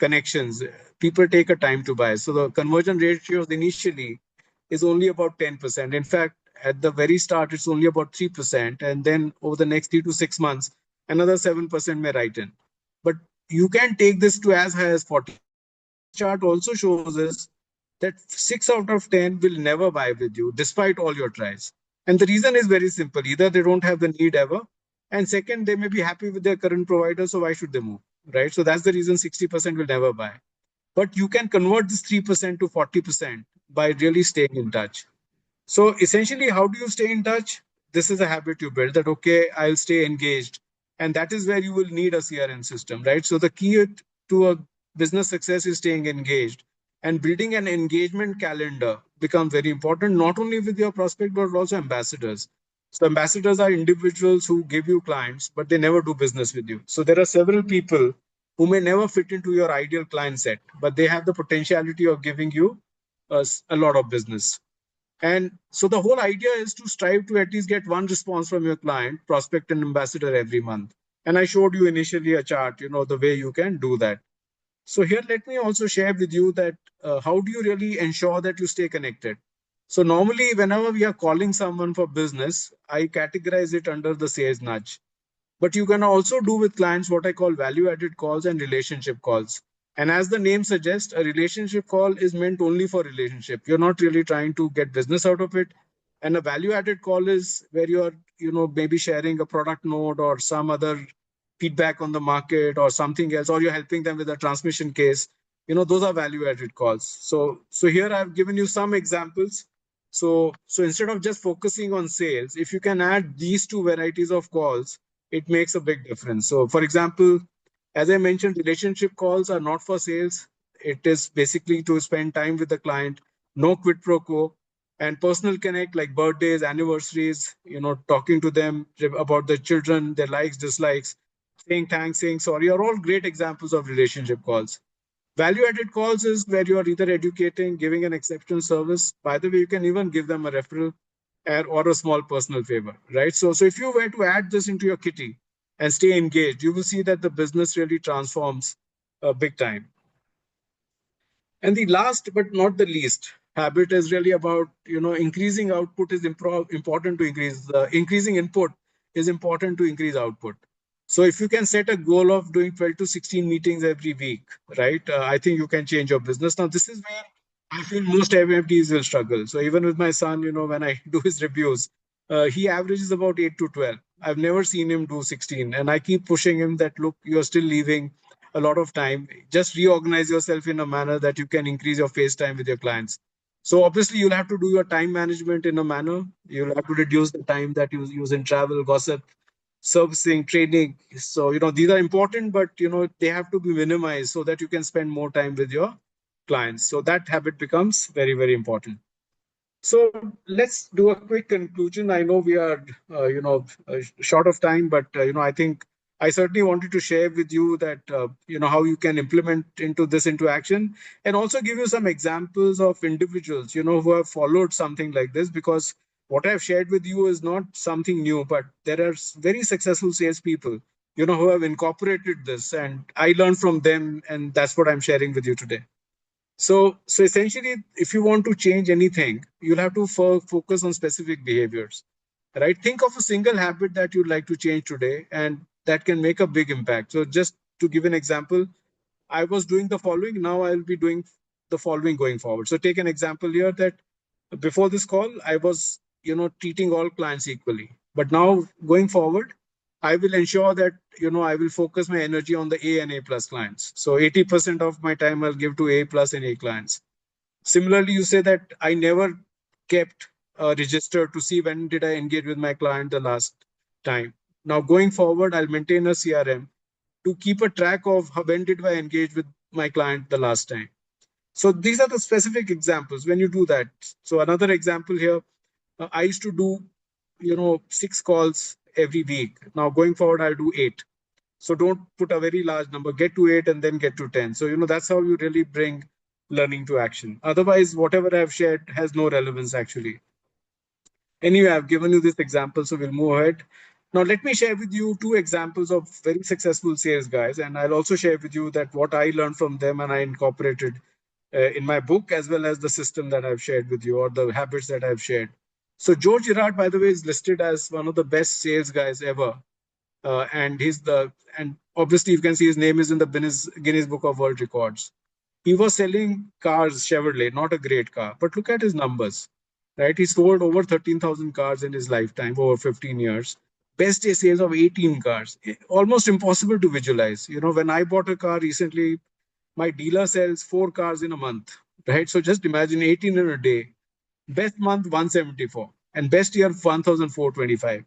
connections, people take a time to buy. So the conversion ratios initially is only about 10%. In fact, at the very start, it's only about 3%. And then over the next 3 to 6 months, another 7% may write in. But you can take this to as high as 40%. And what this chart also shows is that 6 out of 10 will never buy with you, despite all your tries. And the reason is very simple. Either they don't have the need ever, and second, they may be happy with their current provider, so why should they move, right? So that's the reason 60% will never buy. But you can convert this 3% to 40% by really staying in touch. So essentially, how do you stay in touch? This is a habit you build, that, okay, I'll stay engaged. And that is where you will need a CRM system, right? So the key to a business success is staying engaged. And building an engagement calendar becomes very important, not only with your prospect, but also ambassadors. So ambassadors are individuals who give you clients, but they never do business with you. So there are several people who may never fit into your ideal client set, but they have the potentiality of giving you a lot of business. And so the whole idea is to strive to at least get one response from your client, prospect, and ambassador every month. And I showed you initially a chart, the way you can do that. So here, let me also share with you that how do you really ensure that you stay connected? So normally, whenever we are calling someone for business, I categorize it under the sales nudge. But you can also do with clients what I call value-added calls and relationship calls. And as the name suggests, a relationship call is meant only for relationship. You're not really trying to get business out of it. And a value-added call is where you're, maybe sharing a product note or some other feedback on the market or something else, or you're helping them with a transmission case. Those are value-added calls. So here I've given you some examples. So instead of just focusing on sales, if you can add these two varieties of calls, it makes a big difference. So for example, as I mentioned, relationship calls are not for sales. It is basically to spend time with the client, no quid pro quo, and personal connect like birthdays, anniversaries, talking to them about their children, their likes, dislikes, saying thanks, saying sorry, are all great examples of relationship calls. Value-added calls is where you are either educating, giving an exceptional service. By the way, you can even give them a referral or a small personal favor, right? So if you were to add this into your kitty and stay engaged, you will see that the business really transforms big time. And the last but not the least habit is really about, increasing output is important to increasing input is important to increase output. So if you can set a goal of doing 12 to 16 meetings every week, right, I think you can change your business. Now, this is where I feel most MFDs will struggle. So even with my son, when I do his reviews, he averages about 8 to 12. I've never seen him do 16. And I keep pushing him that, look, you're still leaving a lot of time. Just reorganize yourself in a manner that you can increase your face time with your clients. So obviously you'll have to do your time management in a manner. You'll have to reduce the time that you use in travel, gossip, servicing, training. So, these are important, but, they have to be minimized so that you can spend more time with your clients. So that habit becomes very, very important. So let's do a quick conclusion. I know we are, short of time, but I think I certainly wanted to share with you that how you can implement into action, and also give you some examples of individuals who have followed something like this. Because what I've shared with you is not something new, but there are very successful salespeople who have incorporated this, and I learned from them, and that's what I'm sharing with you today. So essentially, if you want to change anything, you'll have to focus on specific behaviors, right? Think of a single habit that you'd like to change today, and that can make a big impact. So just to give an example, I was doing the following. Now I'll be doing the following going forward. So take an example here that before this call, I was, treating all clients equally. But now going forward, I will ensure that, I will focus my energy on the A and A plus clients. So 80% of my time I'll give to A plus and A clients. Similarly, you say that I never kept a register to see when did I engage with my client the last time. Now going forward, I'll maintain a CRM to keep a track of when did I engage with my client the last time. So these are the specific examples when you do that. So another example here, I used to do, 6 calls every week. Now going forward, I'll do 8. So don't put a very large number, get to 8 and then get to 10. So, that's how you really bring learning to action. Otherwise, whatever I've shared has no relevance actually. Anyway, I've given you this example, so we'll move ahead. Now, let me share with you 2 examples of very successful sales guys. And I'll also share with you that what I learned from them and I incorporated in my book, as well as the system that I've shared with you or the habits that I've shared. So Joe Girard, by the way, is listed as one of the best sales guys ever. And obviously you can see his name is in the Guinness Book of World Records. He was selling cars, Chevrolet, not a great car, but look at his numbers, right? He sold over 13,000 cars in his lifetime, over 15 years. Best day sales of 18 cars. Almost impossible to visualize. When I bought a car recently, my dealer sells 4 cars in a month, right? So just imagine 18 in a day. Best month, 174. And best year, 1,425.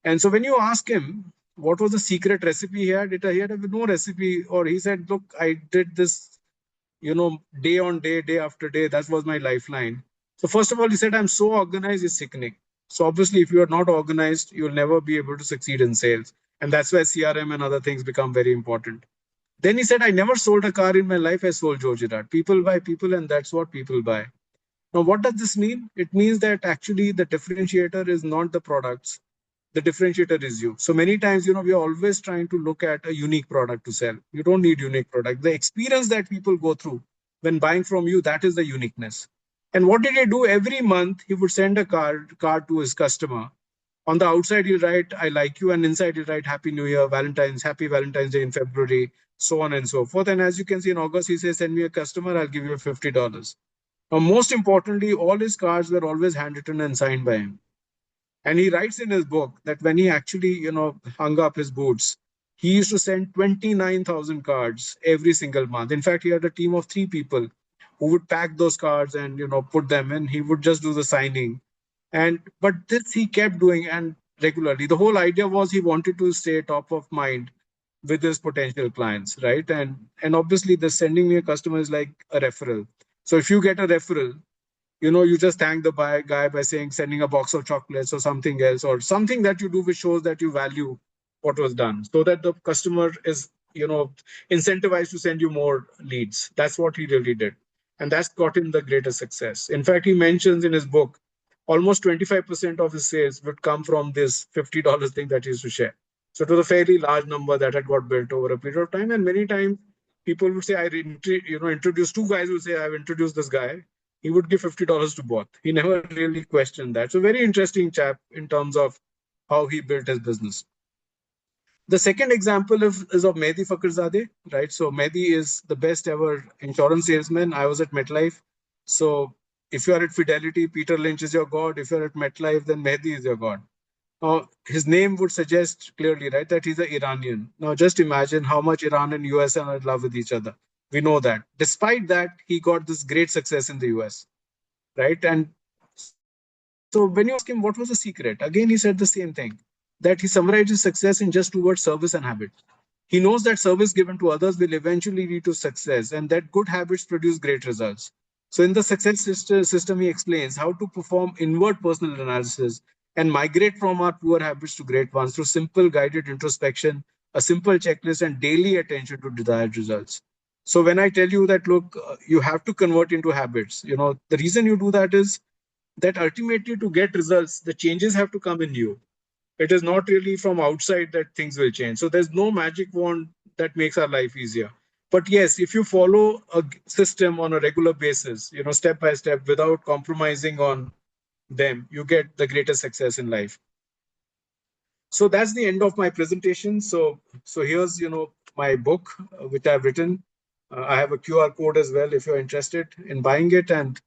And so when you ask him what was the secret recipe he had no recipe, or he said, look, I did this, day on day, day after day. That was my lifeline. So first of all, he said, I'm so organized, it's sickening. So obviously, if you are not organized, you'll never be able to succeed in sales. And that's why CRM and other things become very important. Then he said, I never sold a car in my life. I sold Joe Girard. People buy people, and that's what people buy. Now, what does this mean? It means that actually the differentiator is not the products. The differentiator is you. So many times, we are always trying to look at a unique product to sell. You don't need unique product. The experience that people go through when buying from you, that is the uniqueness. And what did he do? Every month, he would send a card to his customer. On the outside, he'll write, I like you. And inside, he'll write, Happy New Year, Happy Valentine's Day in February, so on and so forth. And as you can see in August, he says, send me a customer, I'll give you $50. Now, most importantly, all his cards were always handwritten and signed by him. And he writes in his book that when he actually, hung up his boots, he used to send 29,000 cards every single month. In fact, he had a team of 3 people who would pack those cards and, put them in. He would just do the signing. But this he kept doing and regularly. The whole idea was he wanted to stay top of mind with his potential clients, right? And obviously, the sending me a customer is like a referral. So if you get a referral, you just thank the guy by saying, sending a box of chocolates or something else, or something that you do which shows that you value what was done, so that the customer is, incentivized to send you more leads. That's what he really did. And that's got him the greatest success. In fact, he mentions in his book, almost 25% of his sales would come from this $50 thing that he used to share. So it was a fairly large number that had got built over a period of time. And many times people would say, introduced 2 guys would say, I've introduced this guy. He would give $50 to both. He never really questioned that. So very interesting chap in terms of how he built his business. The second example is of Mehdi Fakhrizadeh, right? So Mehdi is the best ever insurance salesman. I was at MetLife. So if you are at Fidelity, Peter Lynch is your god. If you're at MetLife, then Mehdi is your god. his name would suggest clearly, right, that he's an Iranian. Now, just imagine how much Iran and US are in love with each other. We know that. Despite that, he got this great success in the US, right? And so when you ask him what was the secret, again, he said the same thing, that he summarized his success in just 2 words: service and habit. He knows that service given to others will eventually lead to success and that good habits produce great results. So, in the success system, he explains how to perform inward personal analysis and migrate from our poor habits to great ones through simple guided introspection, a simple checklist, and daily attention to desired results. So, when I tell you that, look, you have to convert into habits, the reason you do that is that ultimately to get results, the changes have to come in you. It is not really from outside that things will change. So there's no magic wand that makes our life easier. But yes, if you follow a system on a regular basis, step by step, without compromising on them, you get the greatest success in life. So that's the end of my presentation. So here's my book which I've written. I have a QR code as well if you're interested in buying it, and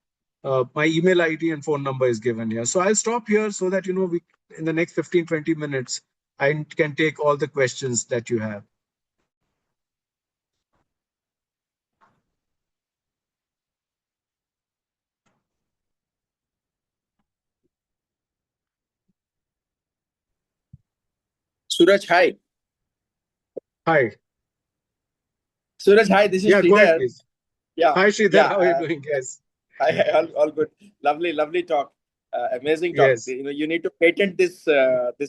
my email ID and phone number is given here. So I'll stop here so that we in the next 15-20 minutes I can take all the questions that you have. Suraj, hi. Hi. Suraj, hi. This is Yeah, go ahead, Sridhar. please. Yeah, Hi, Sridhar. yeah. How are you doing? Yes. Hi, all good. Lovely talk. Amazing talk. Yes. You need to patent this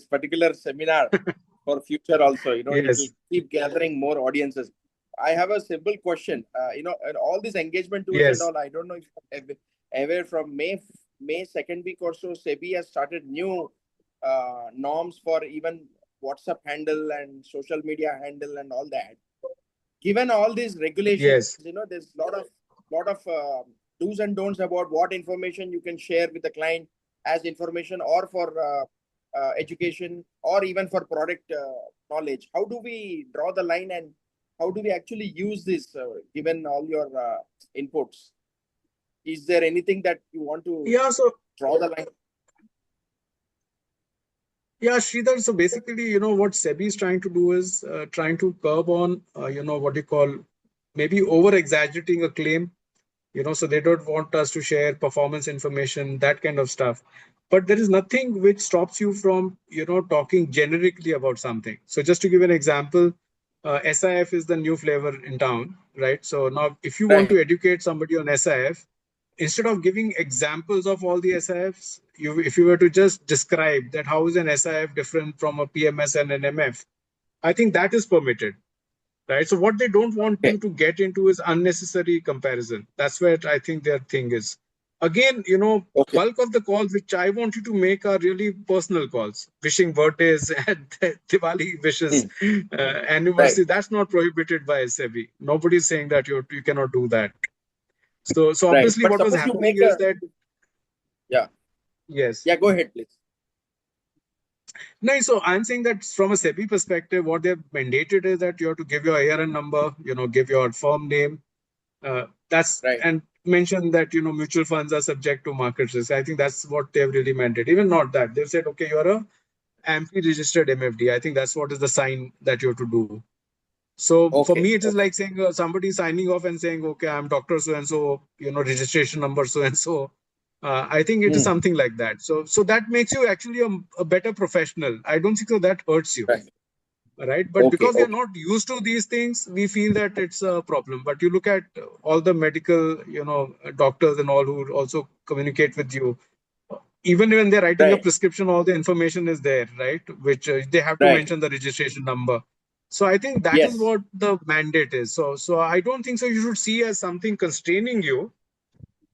particular seminar for future also. It will Yes. keep gathering more audiences. I have a simple question. And all these engagement tools and Yes. all. I don't know if you're aware from May second week or so, SEBI has started new norms for even WhatsApp handle and social media handle and all that. Given all these regulations, Yes. there's a lot of do's and don'ts about what information you can share with the client as information or for education or even for product knowledge. How do we draw the line and how do we actually use this given all your inputs? Is there anything that you want to draw the line? Yeah, Sridhar. So basically, what SEBI is trying to do is trying to curb on, what you call maybe over exaggerating a claim. So they don't want us to share performance information, that kind of stuff. But there is nothing which stops you from, talking generically about something. So just to give an example, SIF is the new flavor in town, right? So now if you want Right. to educate somebody on SIF, instead of giving examples of all the SIFs, if you were to just describe that how is an SIF different from a PMS and an MF, I think that is permitted. Right. So what they don't want Okay. you to get into is unnecessary comparison. That's where I think their thing is. Again, Okay. bulk of the calls which I want you to make are really personal calls, wishing birthdays and Diwali wishes, anniversary. Right. That's not prohibited by SEBI. Nobody's saying that you cannot do that. So Right. obviously But what was suppose you happening make is a that, yeah. yes. Yeah, go ahead, please. No, so I'm saying that from a SEBI perspective, what they've mandated is that you have to give your ARN number, give your firm name, that's Right. and mention that mutual funds are subject to market risk. I think that's what they've really mandated. Even not that, they've said, okay, you're a AMC registered MFD. I think that's what is the sign that you have to do. So for Okay. me, it is Okay. like saying somebody signing off and saying, okay, I'm Doctor So and so, registration number so and so. I think it is something like that. So that makes you actually a better professional. I don't think so that hurts you. Right. Right, but Okay. because we are Okay. not used to these things, we feel that it's a problem. But you look at all the medical, doctors and all who also communicate with you. Even when they're writing a Right. prescription, all the information is there, right? Which they have to Right. mention the registration number. So I think that is Yes. what the mandate is. So I don't think so. You should see as something constraining you,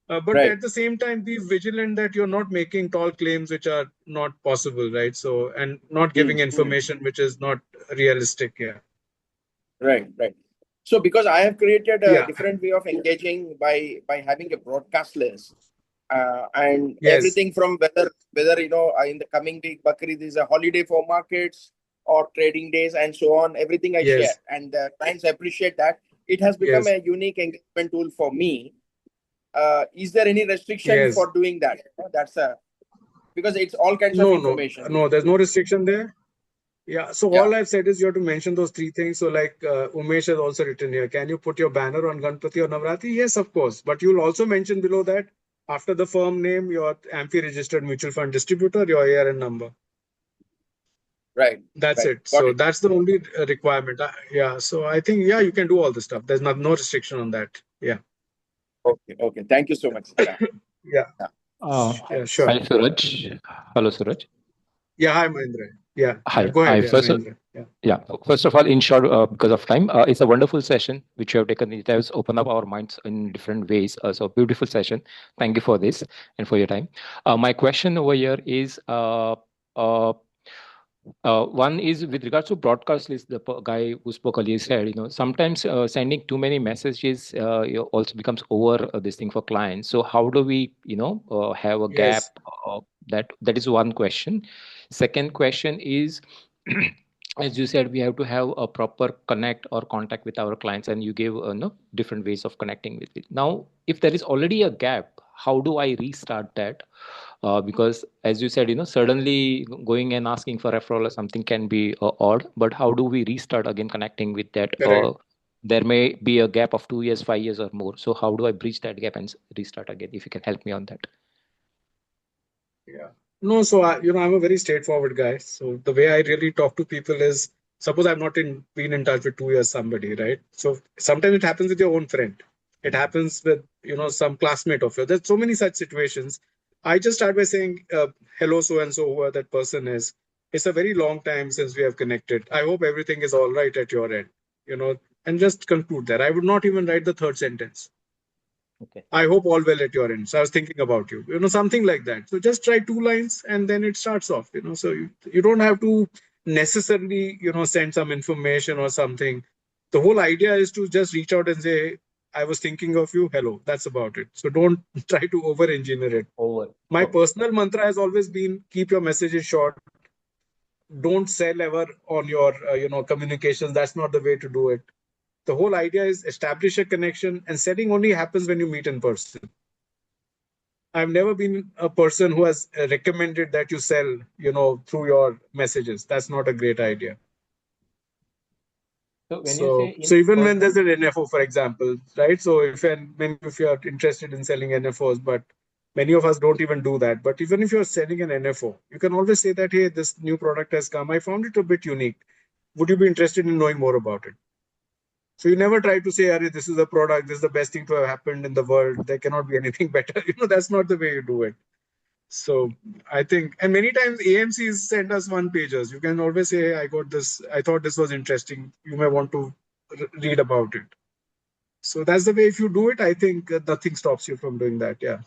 but Right. at the same time, be vigilant that you're not making tall claims which are not possible, right? So and not giving Mm. information which is not realistic. Yeah. Right. Right. So because I have created a Yeah. different way of engaging by having a broadcast list, and Yes. everything from whether in the coming week Bakrid is a holiday for markets or trading days and so on. Everything I share, Yes. and the clients appreciate that. It has become Yes. a unique engagement tool for me. Is there any restriction Yes. for doing that? That's a Because it's all kinds of information. No, there's no restriction there. Yeah, so Yeah. all I've said is you have to mention those three things. So like Umesh has also written here, can you put your banner on Ganpati or Navratri? Yes, of course. But you'll also mention below that, after the firm name, your AMFI registered mutual fund distributor, your ARN number. Right. That's right. it. Got So it. that's the only requirement. Yeah. So I think, yeah, you can do all this stuff. There's no restriction on that. Yeah. Okay. Okay. Thank you so much. Yeah. Yeah. Uh, Yeah, sure. Hi, Suraj. Hello, Suraj. Yeah. Hi, Mahendra. Yeah. Hi. Go ahead. I Yeah, first, Mahendra. Yeah. yeah. First of all, in short, because of time, it's a wonderful session which you have taken. It has opened up our minds in different ways. So beautiful session. Thank you for this and for your time. My question over here is, one is with regards to broadcast list. The guy who spoke earlier said, sometimes sending too many messages also becomes over this thing for clients. So how do we, have a gap? Yes. That is one question. Second question is, as you said, we have to have a proper connect or contact with our clients, and you gave different ways of connecting with it. Now, if there is already a gap, how do I restart that? Because as you said, suddenly going and asking for referral or something can be odd, but how do we restart again connecting with that? Correct. There may be a gap of 2 years, 5 years or more. So how do I bridge that gap and restart again? If you can help me on that. Yeah. No, so I'm a very straightforward guy. So the way I really talk to people is, suppose I've not been in touch with 2 years somebody, right? So sometimes it happens with your own friend. It happens with, some classmate of yours. There's so many such situations. I just start by saying, hello, so and so, whoever that person is. It's a very long time since we have connected. I hope everything is all right at your end, and just conclude there. I would not even write the third sentence. Okay. I hope all well at your end. So I was thinking about you, something like that. So just try 2 lines and then it starts off, so you don't have to necessarily, send some information or something. The whole idea is to just reach out and say, I was thinking of you. Hello. That's about it. So don't try to over engineer it. My personal mantra has always been, keep your messages short. Don't sell ever on your, communications. That's not the way to do it. The whole idea is establish a connection, and selling only happens when you meet in person. I've never been a person who has recommended that you sell, through your messages. That's not a great idea. So when So even when there's an NFO, for example, right? So if you are interested in selling NFOs, but many of us don't even do that. But even if you're selling an NFO, you can always say that, hey, this new product has come. I found it a bit unique. Would you be interested in knowing more about it? So you never try to say, Arey, this is a product, this is the best thing to have happened in the world. There cannot be anything better. That's not the way you do it. So I think, and many times AMCs send us one pages. You can always say, I got this, I thought this was interesting. You may want to read about it. So that's the way, if you do it, I think nothing stops you from doing that. Yeah.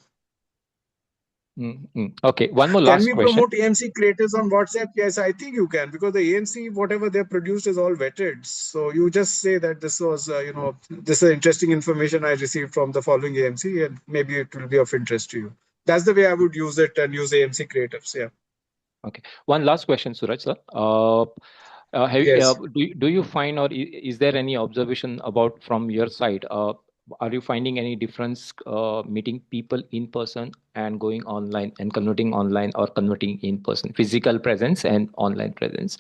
Okay, one more last question. Can we promote AMC creators on WhatsApp? Yes, I think you can, because the AMC, whatever they're produced is all vetted. So you just say that this was, this is interesting information I received from the following AMC, and maybe it will be of interest to you. That's the way I would use it, and use AMC creatives. Yeah. Okay. One last question, Suraj sir. Yes. Do you find, or is there any observation about from your side? Are you finding any difference meeting people in person and going online and converting online or converting in person, physical presence and online presence?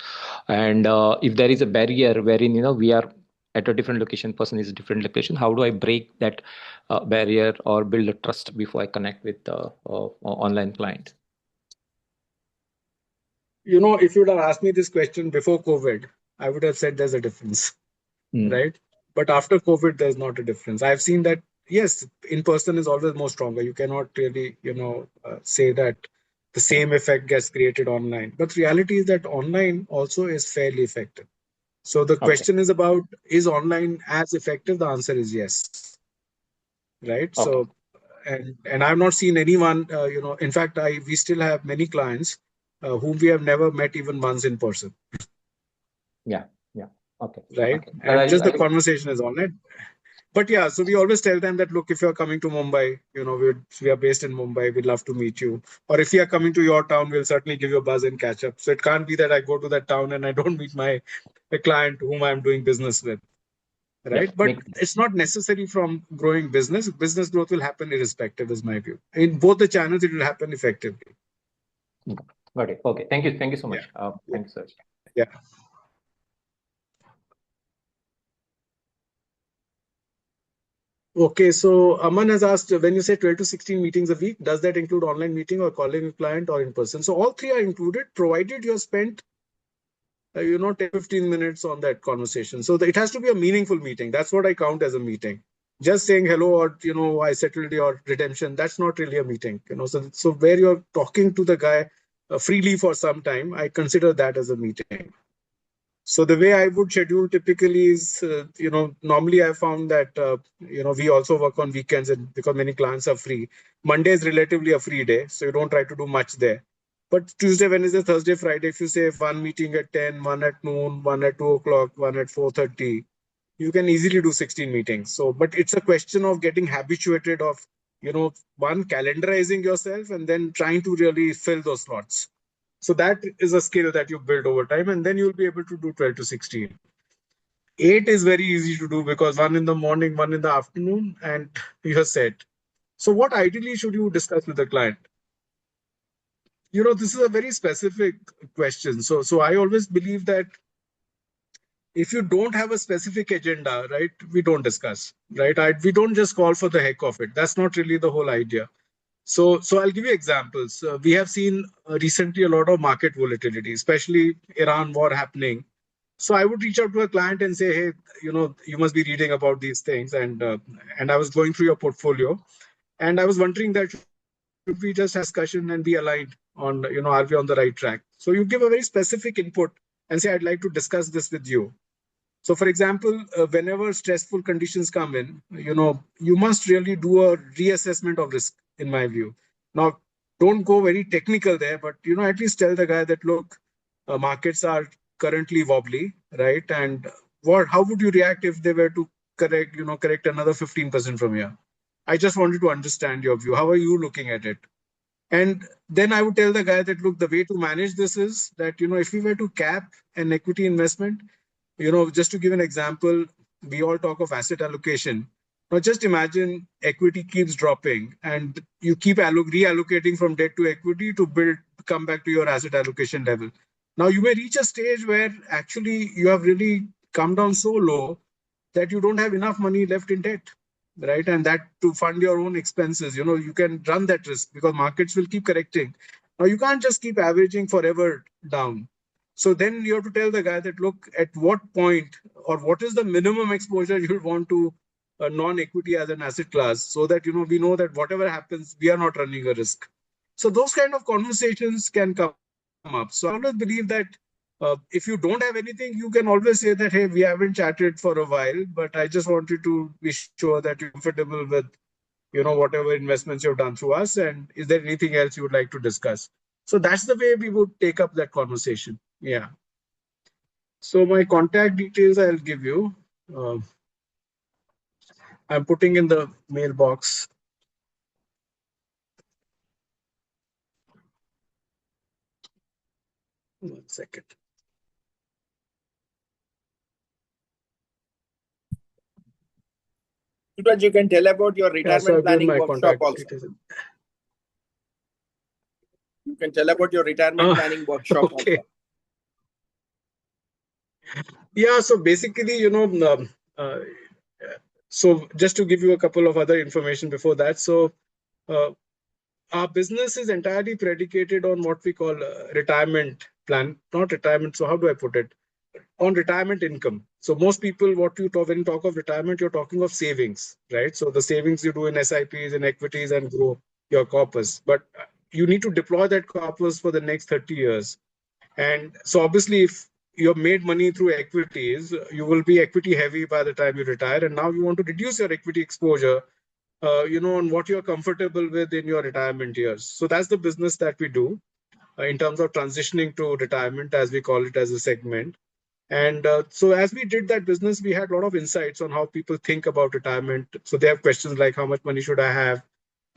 And if there is a barrier wherein we are at a different location, person is a different location, how do I break that barrier or build a trust before I connect with the online client? If you would have asked me this question before COVID, I would have said there's a difference, right? But after COVID, there's not a difference. I've seen that, yes, in person is always more stronger. You cannot really, say that the same effect gets created online. But reality is that online also is fairly effective. So the question is about, is online as effective? The answer is yes, right? So, and I've not seen anyone, in fact, we still have many clients whom we have never met even once in person. Yeah. Okay. Right. Okay. And just the conversation is online. But yeah, so we always tell them that, look, if you're coming to Mumbai, we are based in Mumbai, we'd love to meet you. Or if we are coming to your town, we'll certainly give you a buzz and catch up. So it can't be that I go to that town and I don't meet my client whom I'm doing business with. Right. But it's not necessary from growing business. Business growth will happen irrespective, is my view. In both the channels, it will happen effectively. Got it. Okay. Thank you. Thank you so much. Thank you, sir. Yeah. Okay, so Aman has asked, when you say 12 to 16 meetings a week, does that include online meeting or calling a client or in person? So all three are included, provided you have spent 10, 15 minutes on that conversation. So it has to be a meaningful meeting. That's what I count as a meeting. Just saying hello or, I settled your redemption, that's not really a meeting. So where you're talking to the guy freely for some time, I consider that as a meeting. So the way I would schedule typically is, normally I found that, we also work on weekends and because many clients are free. Monday is relatively a free day, so you don't try to do much there. But Tuesday, Wednesday, Thursday, Friday, if you say one meeting at 10, one at noon, one at 2 o'clock, one at 4:30, you can easily do 16 meetings. So, but it's a question of getting habituated of, one, calendarizing yourself and then trying to really fill those slots. So that is a skill that you build over time, and then you'll be able to do 12 to 16. 8 is very easy to do because one in the morning, one in the afternoon, and you're set. So what ideally should you discuss with the client? This is a very specific question. So I always believe that if you don't have a specific agenda, right, we don't discuss, right? We don't just call for the heck of it. That's not really the whole idea. So I'll give you examples. We have seen recently a lot of market volatility, especially Iran war happening. So I would reach out to a client and say, hey, you must be reading about these things. And I was going through your portfolio and I was wondering that should we just have discussion and be aligned on, are we on the right track? So you give a very specific input and say, I'd like to discuss this with you. So, for example, whenever stressful conditions come in, you must really do a reassessment of risk, in my view. Now, don't go very technical there, but at least tell the guy that look, markets are currently wobbly, right? And how would you react if they were to correct another 15% from here? I just wanted to understand your view. How are you looking at it? And then I would tell the guy that look, the way to manage this is that if we were to cap an equity investment, just to give an example, we all talk of asset allocation. Now, just imagine equity keeps dropping and you keep reallocating from debt to equity to come back to your asset allocation level. Now, you may reach a stage where actually you have really come down so low that you don't have enough money left in debt, right? And that to fund your own expenses, you can run that risk because markets will keep correcting. Now, you can't just keep averaging forever down. So then you have to tell the guy that, look, at what point or what is the minimum exposure you want to non-equity as an asset class so that, we know that whatever happens, we are not running a risk. So those kind of conversations can come up. So I always believe that if you don't have anything, you can always say that, hey, we haven't chatted for a while, but I just wanted to be sure that you're comfortable with, whatever investments you've done through us. And is there anything else you would like to discuss? So that's the way we would take up that conversation. Yeah. So my contact details I'll give you. I'm putting in the mailbox. One second. Suraj, you can tell about your retirement planning workshop also. You can tell about your retirement planning workshop okay. also. Yeah, so basically, so just to give you a couple of other information before that. So our business is entirely predicated on what we call retirement plan, not retirement. So how do I put it? On retirement income. So most people, when you talk of retirement, you're talking of savings, right? So the savings you do in SIPs and equities and grow your corpus. But you need to deploy that corpus for the next 30 years. And so obviously, if you've made money through equities, you will be equity heavy by the time you retire. And now you want to reduce your equity exposure, on what you're comfortable with in your retirement years. So that's the business that we do in terms of transitioning to retirement, as we call it as a segment. And so as we did that business, we had a lot of insights on how people think about retirement. So they have questions like, how much money should I have?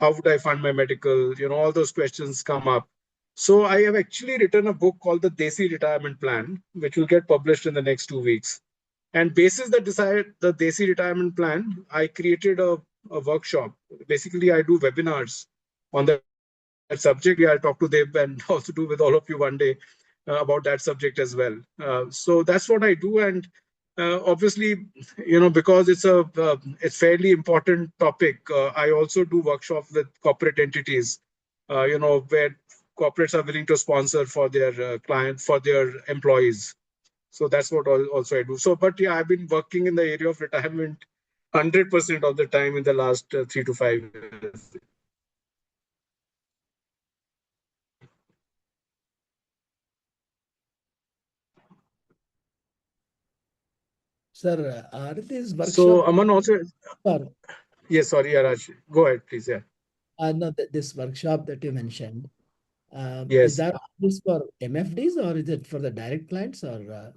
How would I fund my medical? All those questions come up. So I have actually written a book called The Desi Retirement Plan, which will get published in the next 2 weeks. And basis the Desi Retirement Plan, I created a workshop. Basically, I do webinars on the subject. Yeah, I'll talk to Deb and also do with all of you one day about that subject as well. So that's what I do, and obviously, because it's fairly important topic. I also do workshops with corporate entities, where corporates are willing to sponsor for their clients, for their employees. So that's what also I do. So, but yeah, I've been working in the area of retirement 100% of the time in the last 3 to 5 years. Sir, are these workshops? So, Aman also. Sir, Yes, sorry, Raj. Go ahead, please. Yeah. no, this workshop that you mentioned, Yes. is that just for MFDs or is it for the direct clients or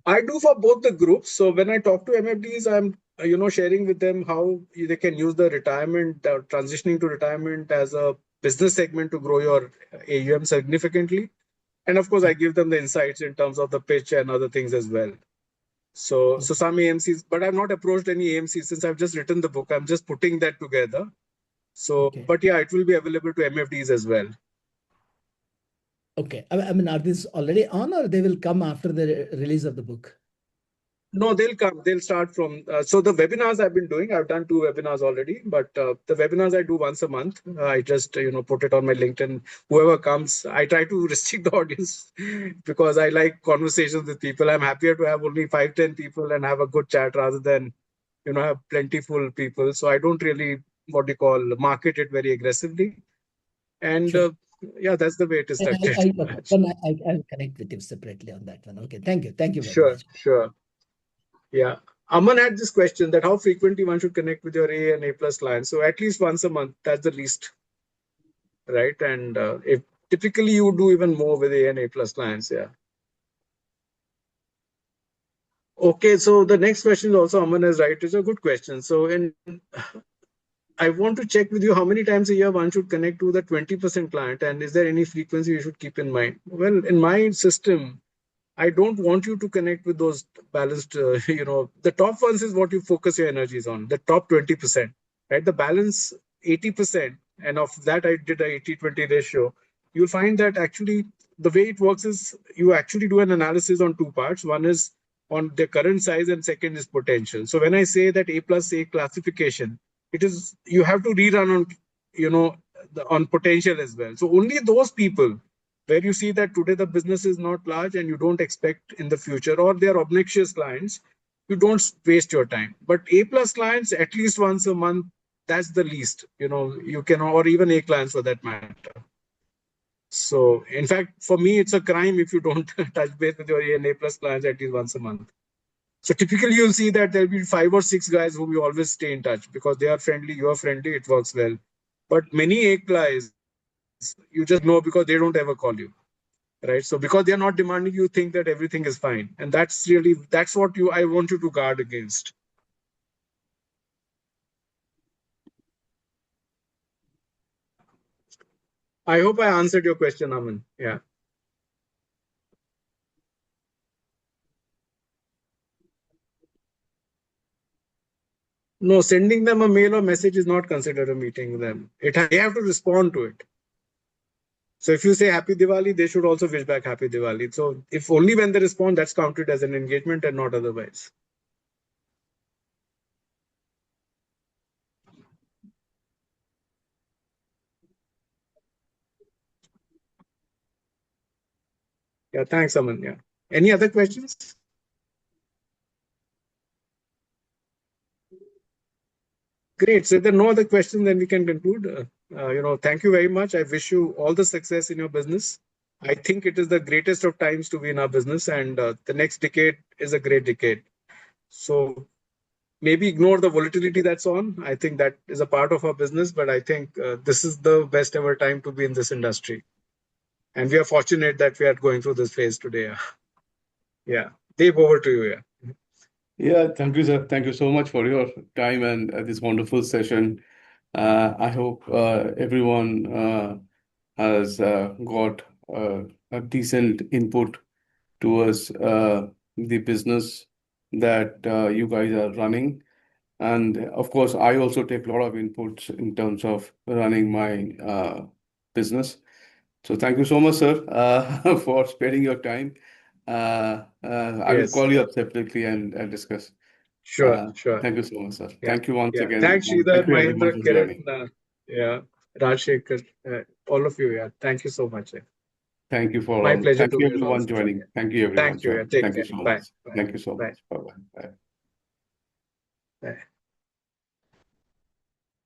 I do for both the groups. So when I talk to MFDs, I'm sharing with them how they can use the retirement, transitioning to retirement as a business segment to grow your AUM significantly. And of course, I give them the insights in terms of the pitch and other things as well. So some AMCs, but I've not approached any AMCs since I've just written the book. I'm just putting that together. So, Okay. but yeah, it will be available to MFDs as well. Okay. I mean, are these already on or they will come after the release of the book? No, they'll come. They'll start from. So the webinars I've been doing, I've done 2 webinars already, but the webinars I do once a month. I just put it on my LinkedIn. Whoever comes, I try to restrict the audience because I like conversations with people. I'm happier to have only 5-10 people and have a good chat rather than have plentiful people. So I don't really market it very aggressively. And Sure. yeah, that's the way it is structured. I'll connect with you separately on that one. Okay. Thank you. Thank you very much. Sure. Yeah. Aman had this question that how frequently one should connect with your A and A plus clients. So at least once a month, that's the least, right? And if typically you do even more with A and A plus clients, yeah. Okay, so the next question is also Aman is right. It's a good question. So I want to check with you how many times a year one should connect to the 20% client, and is there any frequency you should keep in mind? Well, in my system, I don't want you to connect with those balanced, the top ones is what you focus your energies on, the top 20%, right? The balance 80%, and of that I did a 80-20 ratio. You'll find that actually the way it works is you actually do an analysis on two parts. One is on the current size and second is potential. So when I say that A plus A classification, it is, you have to rerun on, on potential as well. So only those people where you see that today the business is not large and you don't expect in the future, or they're obnoxious clients, you don't waste your time. But A plus clients, at least once a month, that's the least, you can, or even A clients for that matter. So in fact, for me, it's a crime if you don't touch base with your A and A plus clients at least once a month. So typically you'll see that there'll be 5 or 6 guys whom you always stay in touch because they are friendly, you are friendly, it works well. But many A guys, you just know because they don't ever call you. Right, so because they are not demanding, you think that everything is fine, and that's what I want you to guard against. I hope I answered your question, Aman. Yeah. No, sending them a mail or message is not considered a meeting with them. They have to respond to it. So if you say Happy Diwali, they should also wish back Happy Diwali. So if only when they respond, that's counted as an engagement and not otherwise. Yeah, thanks, Aman. Yeah. Any other questions? Great. So if there are no other questions, then we can conclude. Thank you very much. I wish you all the success in your business. I think it is the greatest of times to be in our business, and the next decade is a great decade. So maybe ignore the volatility that's on. I think that is a part of our business, but I think this is the best ever time to be in this industry. And we are fortunate that we are going through this phase today. Yeah. Dave, over to you. Yeah. Yeah, thank you, sir. Thank you so much for your time and this wonderful session. I hope everyone has got a decent input towards the business that you guys are running. And of course, I also take a lot of inputs in terms of running my business. So thank you so much, sir, for sparing your time. I will Yes. call you up separately and discuss. Sure. Sure. Thank you so much, sir. Yeah. Thank you once Yeah. again. Thanks, And Sridhar, thank you everyone Mahendra, for Kiran, joining. yeah, Rajshekhar, all of you. Yeah. Thank you so much. Yeah. Thank you for My all. pleasure Thank to you be along everyone with you. joining. Thank you everyone Thank you. Yeah. joining. Take Thank you care. so Bye. much. Bye. Thank you so Bye. much. Bye-bye. Bye. Bye.